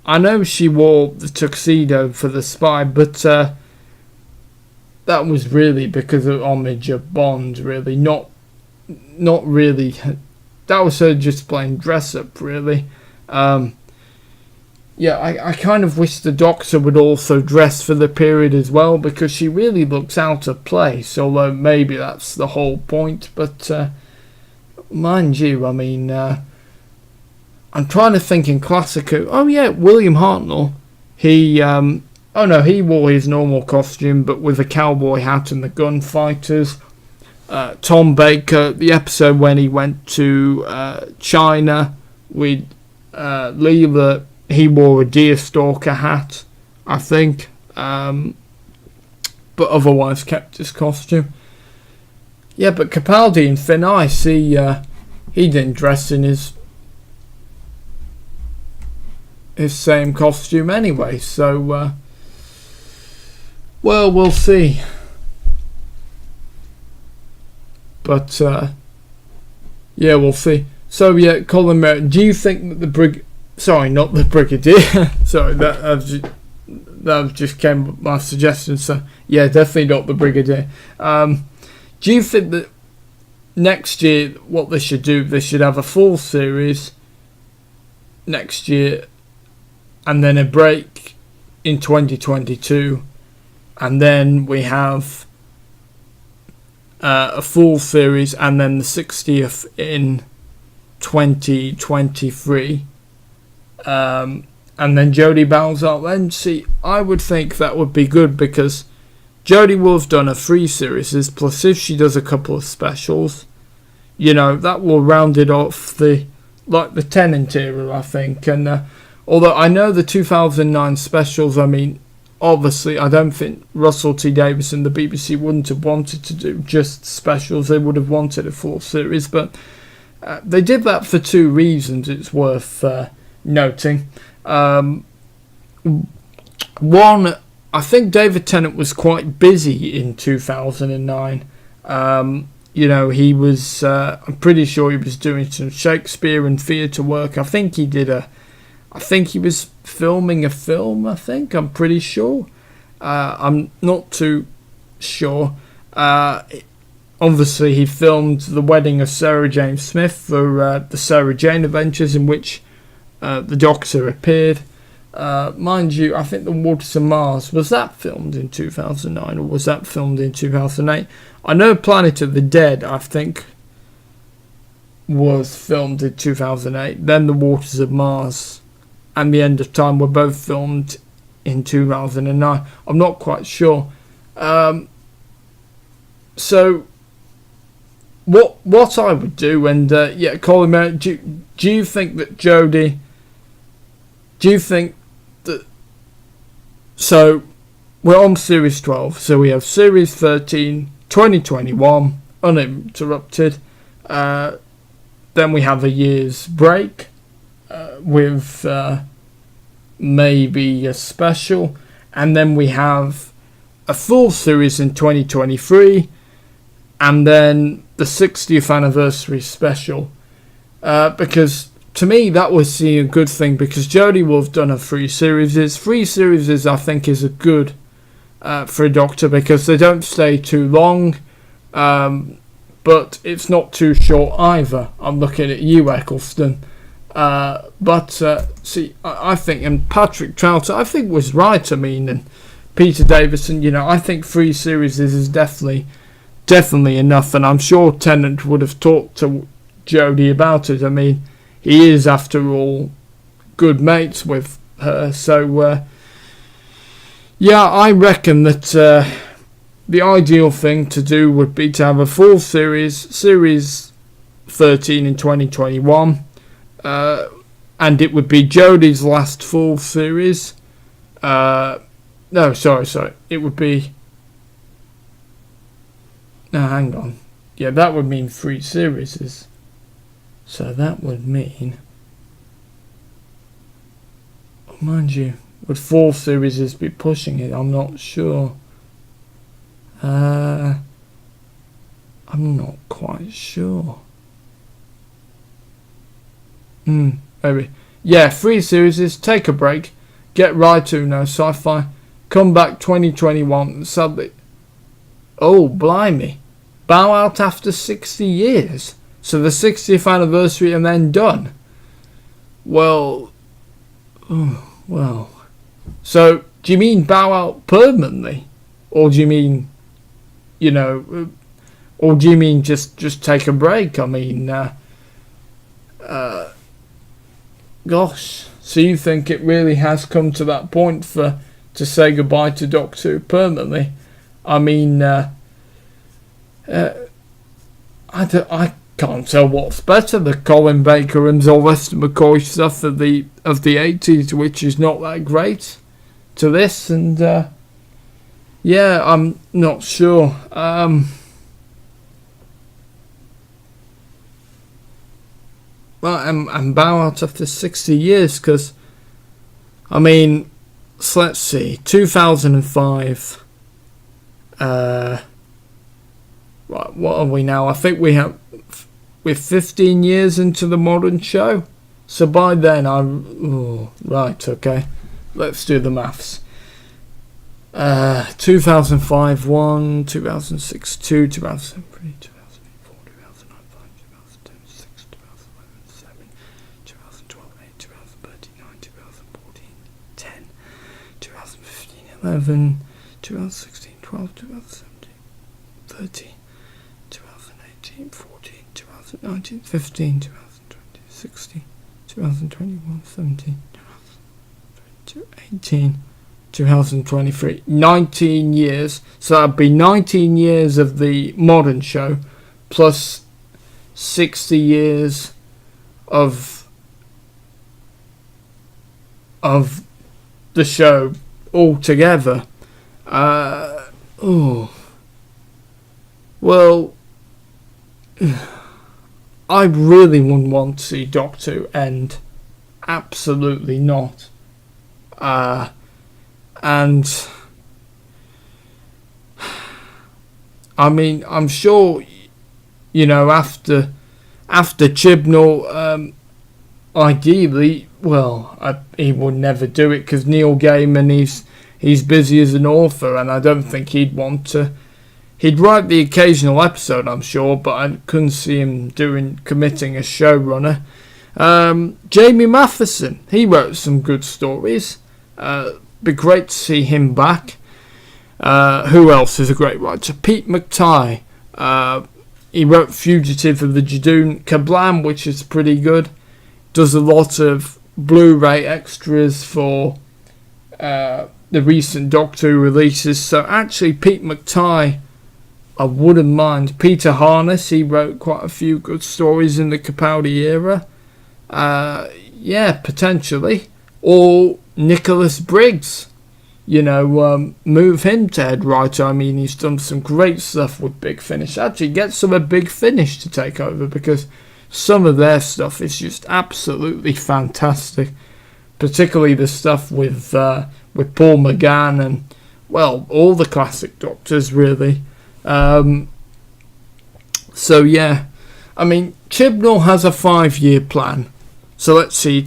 Speaker 1: I know she wore the tuxedo for the spy, but that was really because of homage of Bond, really, not really. That was her just plain dress up, really. I kind of wish the Doctor would also dress for the period as well, because she really looks out of place, although maybe that's the whole point. But mind you, I mean, I'm trying to think in classic. Oh yeah, William Hartnell. He wore his normal costume, but with a cowboy hat and the gunfighters. Tom Baker, the episode when he went to China with Leela, he wore a deerstalker hat, I think, but otherwise kept his costume. Yeah, but Capaldi in Thin Ice, he didn't dress in his same costume anyway, so well, we'll see. But yeah, we'll see. So yeah, Colin Merritt, do you think that not the Brigadier. Sorry, that just came with my suggestion. So yeah, definitely not the Brigadier. Do you think that next year what they should do? They should have a full series next year, and then a break in 2022, and then we have a full series, and then the 60th in 2023. And then Jodie bows out then. See, I would think that would be good, because Jodie will have done a 3 series, plus if she does a couple of specials, that will round it off the Tennant era, I think. And although I know the 2009 specials, I mean, obviously I don't think Russell T Davies and the BBC wouldn't have wanted to do just specials. They would have wanted a full series, but they did that for 2 reasons. It's worth noting. One, I think David Tennant was quite busy in 2009. He was, I'm pretty sure he was doing some Shakespeare and theatre work. I think he was filming a film, I'm pretty sure. I'm not too sure. Obviously, he filmed The Wedding of Sarah Jane Smith for the Sarah Jane Adventures, in which the Doctor appeared. Mind you, I think The Waters of Mars, was that filmed in 2009 or was that filmed in 2008? I know Planet of the Dead, I think, was filmed in 2008. Then The Waters of Mars and The End of Time were both filmed in 2009. I'm not quite sure. So what I would do, and Colin Merritt, do you think that Jodie? Do you think that? So we're on Series 12. So we have Series 13, 2021, uninterrupted. Then we have a year's break with maybe a special, and then we have a full series in 2023, and then the 60th anniversary special. Because to me that was a good thing, because Jodie will have done a 3 series. 3 series, I think, is a good for a Doctor, because they don't stay too long, but it's not too short either. I'm looking at you, Eccleston. I think, and Patrick Troughton, I think, was right. I mean, and Peter Davison, I think 3 series is definitely enough, and I'm sure Tennant would have talked to Jodie about it. I mean, he is, after all, good mates with her, so I reckon that the ideal thing to do would be to have a full series 13 in 2021, and it would be Jodie's last full series. No, sorry. It would be... No, hang on. Yeah, that would mean 3 series. So that would mean, mind you, would 4 series be pushing it? I'm not sure. I'm not quite sure. Maybe. Yeah, 3 series, take a break, get right to no sci-fi, come back 2021, sadly. Oh, blimey. Bow out after 60 years. So the 60th anniversary and then done. Well. So, do you mean bow out permanently? Or do you mean, or do you mean just take a break? I mean, gosh. So you think it really has come to that point to say goodbye to Doctor Who permanently? I mean, I can't tell what's better, the Colin Baker and Sylvester McCoy stuff of the 80s, which is not that great, to this, and yeah, I'm not sure. And bow out after 60 years, because, I mean, so let's see, 2005, right, what are we now? I think we're 15 years into the modern show. So by then right, okay. Let's do the maths. 2005 1, 2006 2, 2003, 2004, 2009 5, 2010 6, 2011 7, 2012 8, 2013 9, 2014 10, 2015 11, 2016 12, 2017 13, 2018 14, 2019 15, 2020 16, 2021 17, 2022 18, 2023, 19 years. So that'd be 19 years of the modern show plus 60 years of the show altogether. Well, I really wouldn't want to see Doctor Who end. Absolutely not. And I mean, I'm sure, after Chibnall, ideally, he would never do it because Neil Gaiman, he's busy as an author, and I don't think he'd want to. He'd write the occasional episode, I'm sure, but I couldn't see him committing a showrunner. Jamie Matheson, he wrote some good stories. Be great to see him back. Who else is a great writer? Pete McTighe. He wrote Fugitive of the Jadoon Kablam, which is pretty good. Does a lot of Blu-ray extras for the recent Doctor Who releases. So actually, Pete McTighe, I wouldn't mind. Peter Harness, he wrote quite a few good stories in the Capaldi era. Yeah, potentially. Or Nicholas Briggs, move him to head writer. I mean, he's done some great stuff with Big Finish. Actually, get some of Big Finish to take over, because some of their stuff is just absolutely fantastic. Particularly the stuff with Paul McGann and, all the classic Doctors, really. So, yeah. I mean, Chibnall has a 5-year plan. So, let's see.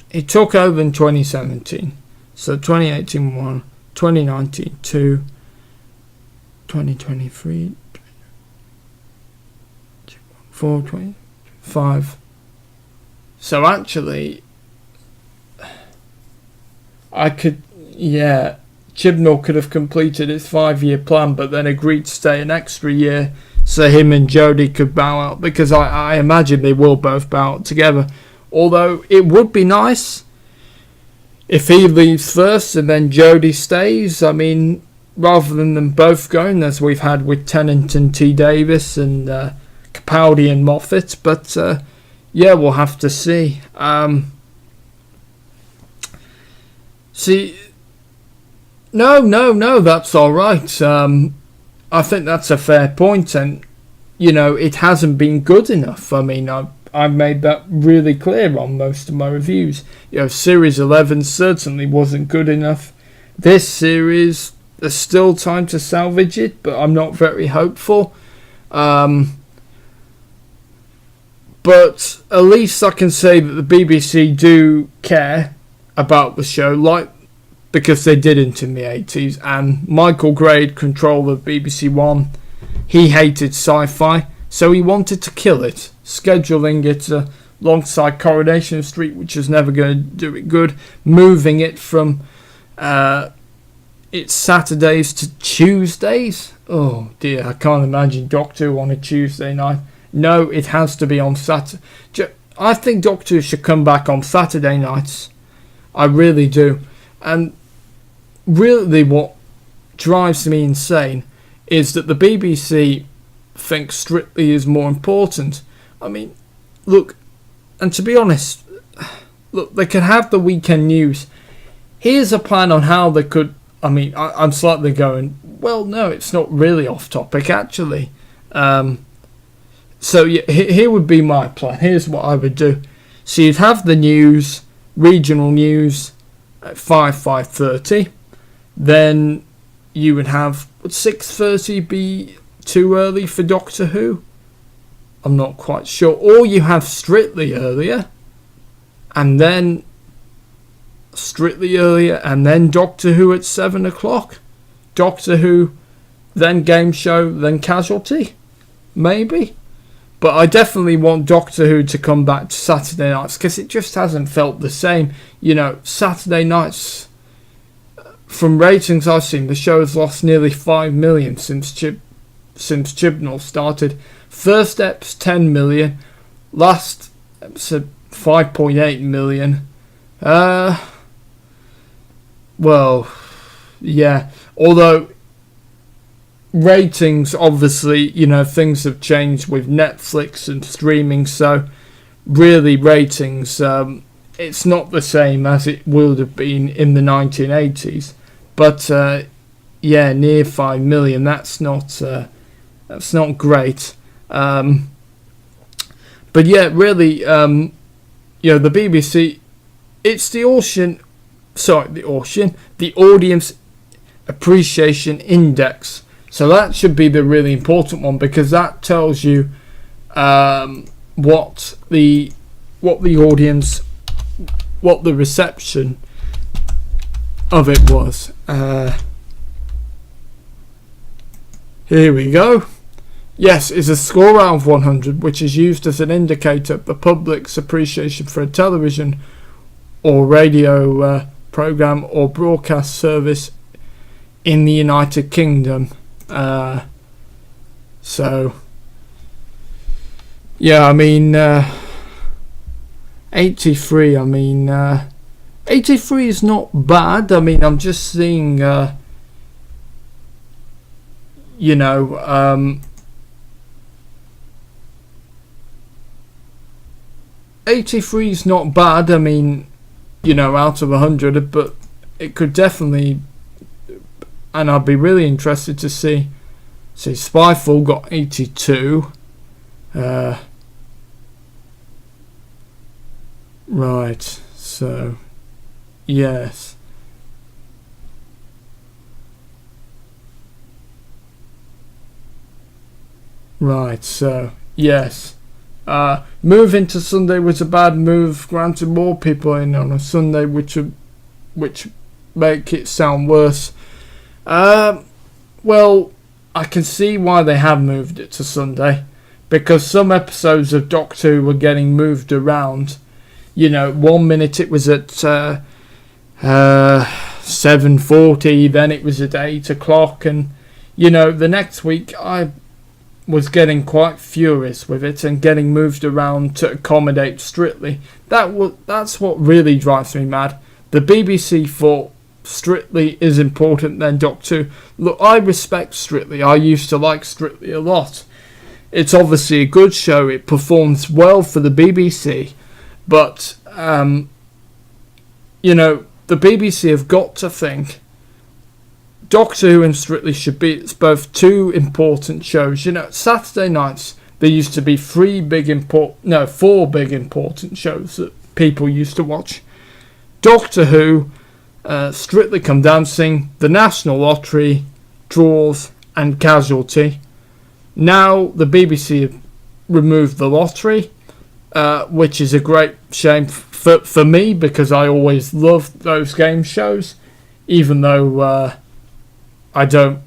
Speaker 1: He took over in 2017. So 2018 1, 2019 2, 2023 4, 25. So actually, Chibnall could have completed his 5-year plan, but then agreed to stay an extra year so him and Jodie could bow out, because I imagine they will both bow out together. Although it would be nice if he leaves first and then Jodie stays. I mean, rather than them both going, as we've had with Tennant and T. Davis and Capaldi and Moffat. But yeah, we'll have to see. No, that's all right. I think that's a fair point, and it hasn't been good enough. I mean, I've made that really clear on most of my reviews. Series 11 certainly wasn't good enough. This series, there's still time to salvage it, but I'm not very hopeful. But at least I can say that the BBC do care about the show, because they didn't in the 80s. And Michael Gray had control of BBC One. He hated sci-fi, so he wanted to kill it, scheduling it alongside Coronation Street, which was never going to do it good, moving it from its Saturdays to Tuesdays. Oh dear, I can't imagine Doctor Who on a Tuesday night. No, it has to be on Saturday. I think Doctor Who should come back on Saturday nights. I really do. And really what drives me insane is that the BBC thinks Strictly is more important. I mean, look, and to be honest, look, they could have the weekend news. Here's a plan on how they could... I'm slightly going, well, no, it's not really off topic, actually. So yeah, here would be my plan. Here's what I would do. So you'd have the news, regional news, at 5:30. Then you would have... Would 6:30 be too early for Doctor Who? I'm not quite sure. Or you have Strictly earlier, and then Strictly earlier, and then Doctor Who at 7 o'clock. Doctor Who, then Game Show, then Casualty. Maybe. But I definitely want Doctor Who to come back to Saturday nights, because it just hasn't felt the same. Saturday nights, from ratings I've seen, the show has lost nearly 5 million since Chibnall started. First ep's 10 million, last episode 5.8 million. Well, yeah. Although ratings, obviously, things have changed with Netflix and streaming, so really ratings, it's not the same as it would have been in the 1980s. But yeah, near 5 million. That's not great. But yeah, really, the BBC, it's the Audience Appreciation Index. So that should be the really important one, because that tells you what the audience, what the reception of it was. Here we go. Yes, it's a score out of 100, which is used as an indicator of the public's appreciation for a television or radio program or broadcast service in the United Kingdom. So yeah, 83. 83 is not bad. I'm just seeing 83 is not bad. Out of 100, but it could definitely, and I'd be really interested to see. So Spyfall got 82. Right, so yes. Right, so yes. Move into Sunday was a bad move, granted more people in on a Sunday, which make it sound worse. Well, I can see why they have moved it to Sunday, because some episodes of Doctor Who were getting moved around. 1 minute it was at 7:40, then it was at 8 o'clock, and the next week I was getting quite furious with it and getting moved around to accommodate Strictly. That's what really drives me mad. The BBC thought Strictly is important than Doctor Who. Look, I respect Strictly. I used to like Strictly a lot. It's obviously a good show. It performs well for the BBC. But, the BBC have got to think Doctor Who and Strictly should be, it's both two important shows. Saturday nights, there used to be four big important shows that people used to watch. Doctor Who, Strictly Come Dancing, the National Lottery, Draws, and Casualty. Now the BBC have removed the lottery, which is a great shame for me, because I always loved those game shows, even though I don't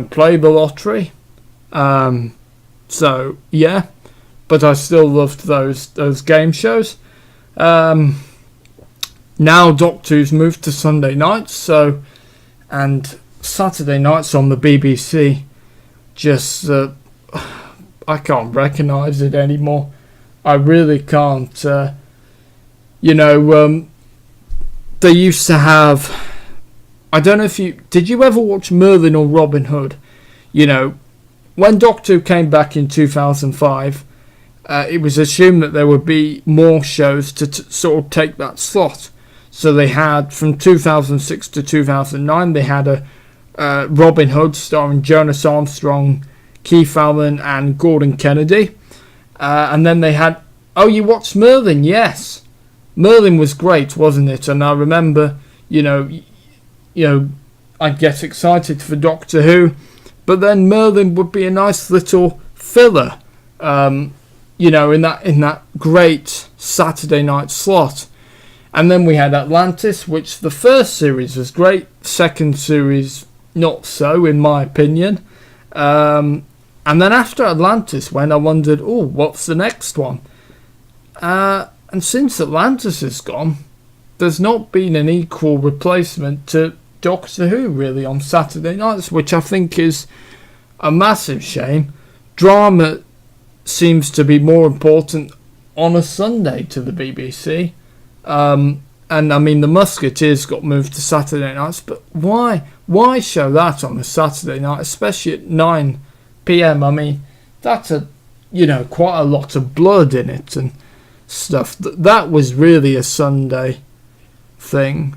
Speaker 1: play the lottery. So yeah, but I still loved those game shows. Now Doctor Who's moved to Sunday nights, and Saturday nights on the BBC, just I can't recognise it anymore. I really can't. They used to have. I don't know if did you ever watch Merlin or Robin Hood? When Doctor Who came back in 2005, it was assumed that there would be more shows to sort of take that slot. So they had, from 2006 to 2009, they had a Robin Hood starring Jonas Armstrong, Keith Allen, and Gordon Kennedy. And then they had... Oh, you watched Merlin? Yes. Merlin was great, wasn't it? And I remember, I'd get excited for Doctor Who, but then Merlin would be a nice little filler, in that great Saturday night slot. And then we had Atlantis, which the first series was great, second series not so, in my opinion. And then after Atlantis, when I wondered, what's the next one? And since Atlantis is gone, there's not been an equal replacement to Doctor Who, really, on Saturday nights, which I think is a massive shame. Drama seems to be more important on a Sunday to the BBC. And I mean, the Musketeers got moved to Saturday nights, but why show that on a Saturday night, especially at 9 p.m? I mean, that's quite a lot of blood in it and stuff. That was really a Sunday thing.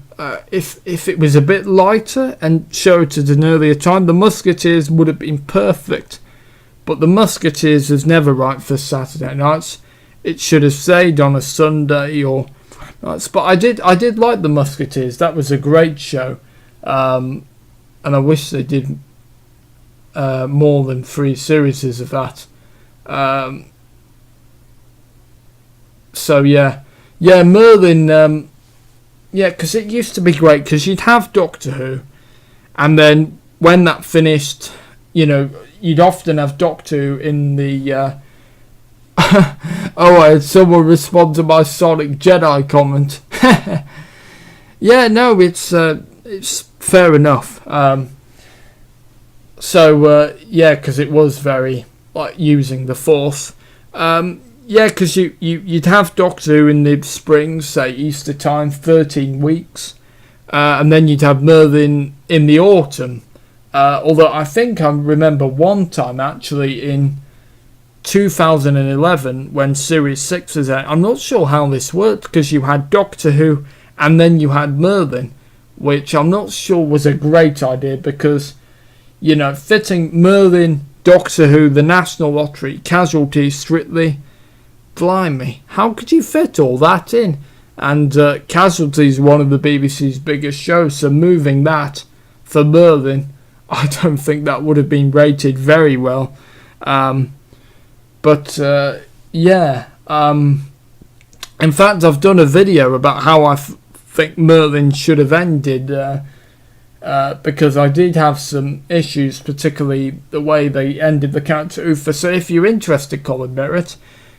Speaker 1: If it was a bit lighter and showed at an earlier time, the Musketeers would have been perfect. But the Musketeers is never right for Saturday nights. It should have stayed on a Sunday or nights. But I did like the Musketeers. That was a great show, and I wish they did more than 3 series of that. So yeah, Merlin. Because it used to be great, because you'd have Doctor Who, and then when that finished, you'd often have Doctor Who in the... I had someone respond to my Sonic Jedi comment. Yeah, no, it's fair enough. Because it was very, using the Force. Because you'd have Doctor Who in the spring, say Easter time, 13 weeks. And then you'd have Merlin in the autumn. Although I think I remember one time actually in 2011 when Series 6 was out. I'm not sure how this worked, because you had Doctor Who and then you had Merlin, which I'm not sure was a great idea, because, fitting Merlin, Doctor Who, the National Lottery, Casualty, Strictly... Blimey, how could you fit all that in? And Casualty is one of the BBC's biggest shows, so moving that for Merlin, I don't think that would have been rated very well. In fact, I've done a video about how I think Merlin should have ended, because I did have some issues, particularly the way they ended the character Ufa. So if you're interested, Colin Merritt,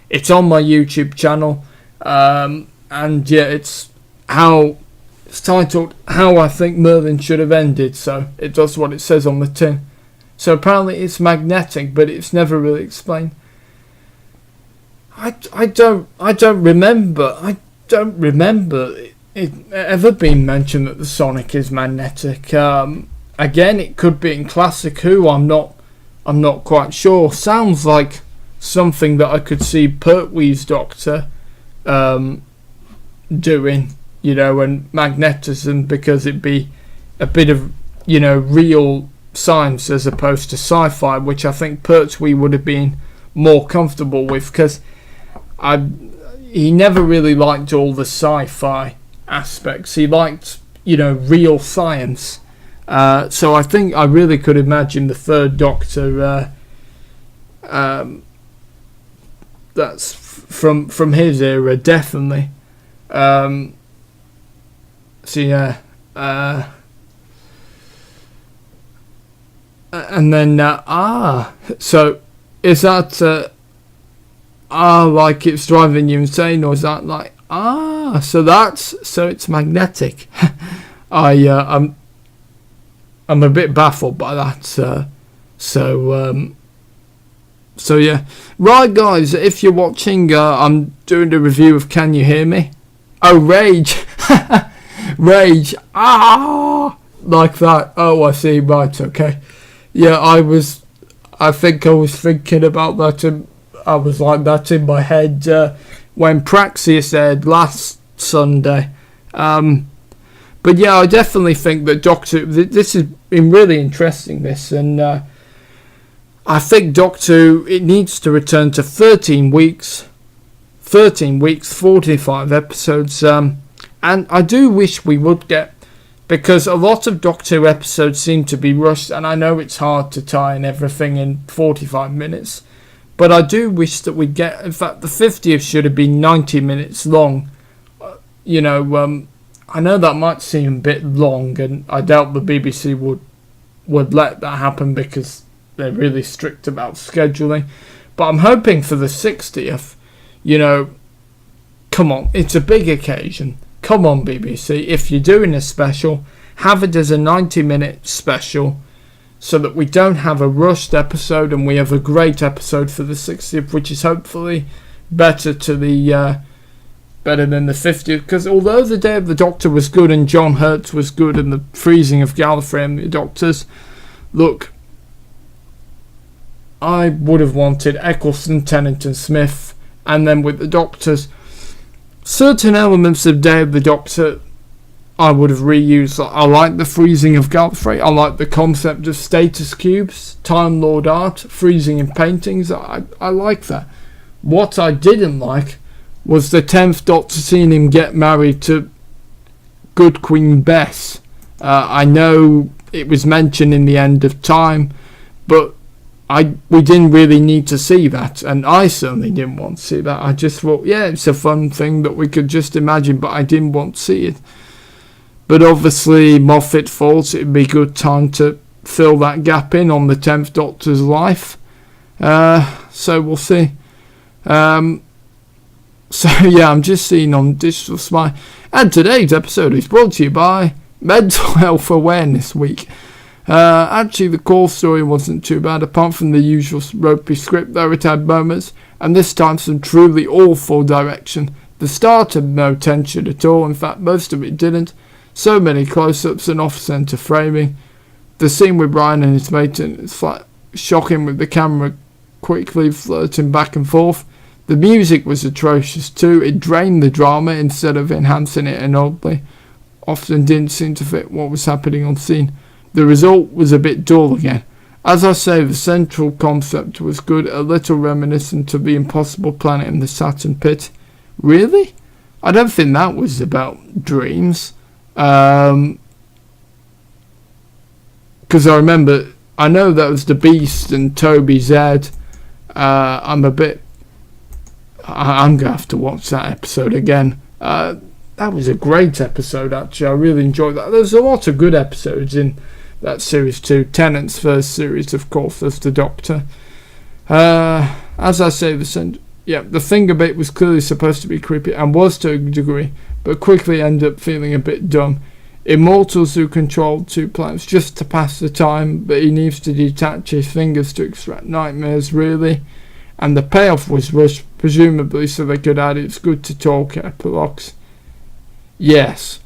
Speaker 1: it's on my YouTube channel, it's titled How I Think Merlin Should Have Ended, so it does what it says on the tin. So apparently it's magnetic, but it's never really explained. I don't remember it ever being mentioned that the Sonic is magnetic. Again, it could be in Classic Who. I'm not quite sure. Sounds like something that I could see Pertwee's Doctor doing, and magnetism, because it'd be a bit of, real science as opposed to sci-fi, which I think Pertwee would have been more comfortable with, because he never really liked all the sci-fi aspects. He liked, real science. So I think I really could imagine the third Doctor. That's from his era, definitely. So yeah. And then so is that like it's driving you insane, or is that like so it's magnetic? I'm a bit baffled by that. So yeah, right, guys. If you're watching, I'm doing a review of Can You Hear Me? Oh, Rage, Rage. Like that. Oh, I see. Right, okay. Yeah, I think I was thinking about that. I was like that in my head when Praxis aired last Sunday. But yeah, I definitely think that Doctor. This has been really interesting. This, and I think Doctor Who, it needs to return to 13 weeks, 45 episodes. And I do wish we would get, because a lot of Doctor Who episodes seem to be rushed, and I know it's hard to tie in everything in 45 minutes. But I do wish that we'd get, in fact, the 50th should have been 90 minutes long. I know that might seem a bit long, and I doubt the BBC would let that happen because they're really strict about scheduling. But I'm hoping for the 60th, come on, it's a big occasion. Come on, BBC, if you're doing a special, have it as a 90-minute special, so that we don't have a rushed episode and we have a great episode for the 60th, which is hopefully better than the 50th. Because although the Day of the Doctor was good and John Hurt was good and the freezing of Gallifrey and the Doctors, look, I would have wanted Eccleston, Tennant and Smith, and then with the Doctors, certain elements of Day of the Doctor I would have reused. I like the freezing of Gallifrey. I like the concept of status cubes, Time Lord art, freezing in paintings. I like that. What I didn't like was the 10th Doctor seeing him get married to Good Queen Bess. I know it was mentioned in the End of Time, but we didn't really need to see that, and I certainly didn't want to see that. I just thought, yeah, it's a fun thing that we could just imagine, but I didn't want to see it. But obviously, Moffat thought it would be a good time to fill that gap in on the 10th Doctor's life. So we'll see. So yeah, I'm just seeing on Digital Spy. And today's episode is brought to you by Mental Health Awareness Week. Actually, the core story wasn't too bad, apart from the usual ropey script. There it had moments, and this time some truly awful direction. The start had no tension at all. In fact, most of it didn't. So many close-ups and off-centre framing. The scene with Brian and his mate in his flat, shocking with the camera quickly flirting back and forth. The music was atrocious too. It drained the drama instead of enhancing it, and oddly, often didn't seem to fit what was happening on scene. The result was a bit dull again. As I say, the central concept was good, a little reminiscent of the Impossible Planet and the Saturn Pit. Really? I don't think that was about dreams. Because I know that was the Beast and Toby Zed. I'm going to have to watch that episode again. That was a great episode, actually. I really enjoyed that. There's a lot of good episodes in that series too. Tennant's first series, of course, as the Doctor. As I say, the finger bit was clearly supposed to be creepy, and was to a degree, but quickly ended up feeling a bit dumb. Immortals who controlled two planets just to pass the time, but he needs to detach his fingers to extract nightmares, really. And the payoff was rushed, presumably so they could add "it's good to talk" epilogues. Yes.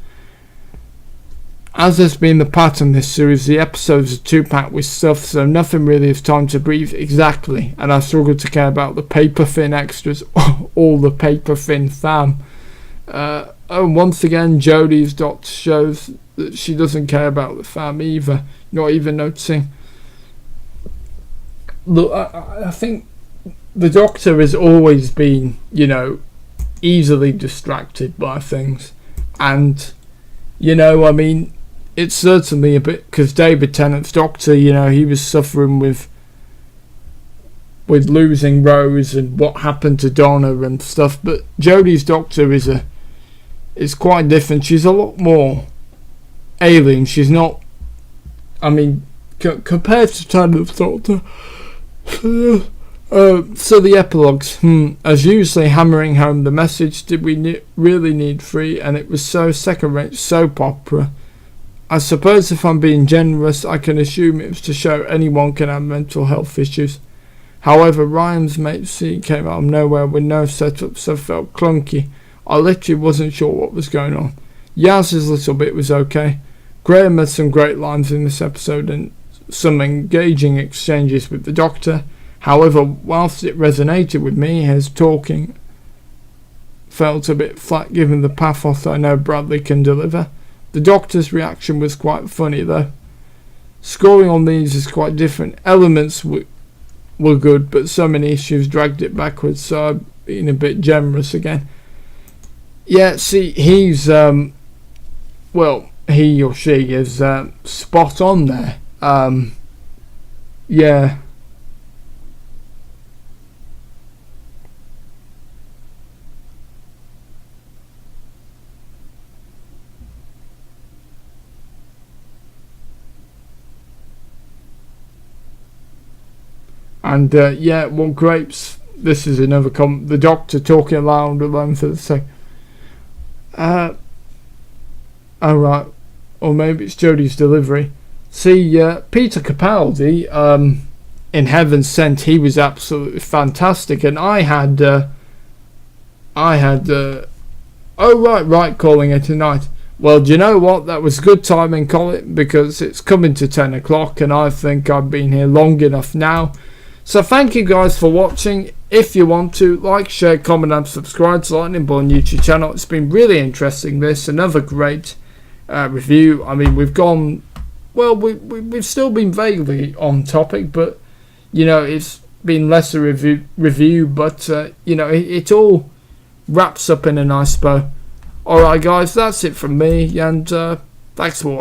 Speaker 1: As has been the pattern this series, the episodes are two-packed with stuff, so nothing really has time to breathe exactly, and I struggle to care about the paper thin extras, all the paper thin fam. Once again, Jodie's Doctor shows that she doesn't care about the fam either, not even noticing. Look, I think the Doctor has always been, you know, easily distracted by things. And, you know, I mean, it's certainly a bit, because David Tennant's Doctor, you know, he was suffering with losing Rose and what happened to Donna and stuff. But Jodie's Doctor is quite different. She's a lot more alien. She's not, I mean, compared to Tennant's Doctor. So the epilogues, as usually hammering home the message, did we really need 3? And it was so second-rate soap opera. I suppose if I'm being generous, I can assume it was to show anyone can have mental health issues. However, Ryan's mate C came out of nowhere with no setup, so felt clunky. I literally wasn't sure what was going on. Yaz's little bit was okay. Graham had some great lines in this episode and some engaging exchanges with the Doctor. However, whilst it resonated with me, his talking felt a bit flat given the pathos I know Bradley can deliver. The Doctor's reaction was quite funny though. Scoring on these is quite different. Elements were good, but so many issues dragged it backwards, so I'm being a bit generous again. Yeah, see, he's, well, he or she is spot on there. Yeah. And yeah, well, grapes. This is another the Doctor talking aloud alone for the sake. Alright, or maybe it's Jodie's delivery. See, Peter Capaldi, in Heaven Sent, he was absolutely fantastic, and I had, calling it tonight. Well, do you know what? That was good timing, Colin, because it's coming to 10 o'clock, and I think I've been here long enough now. So thank you guys for watching. If you want to, like, share, comment and subscribe to Lightning Ball YouTube channel. It's been really interesting, this. Another great review. I mean, we've gone, well, we've still been vaguely on topic, but, you know, it's been less a review, but, you know, it all wraps up in a nice bow. Alright guys, that's it from me, and thanks for watching.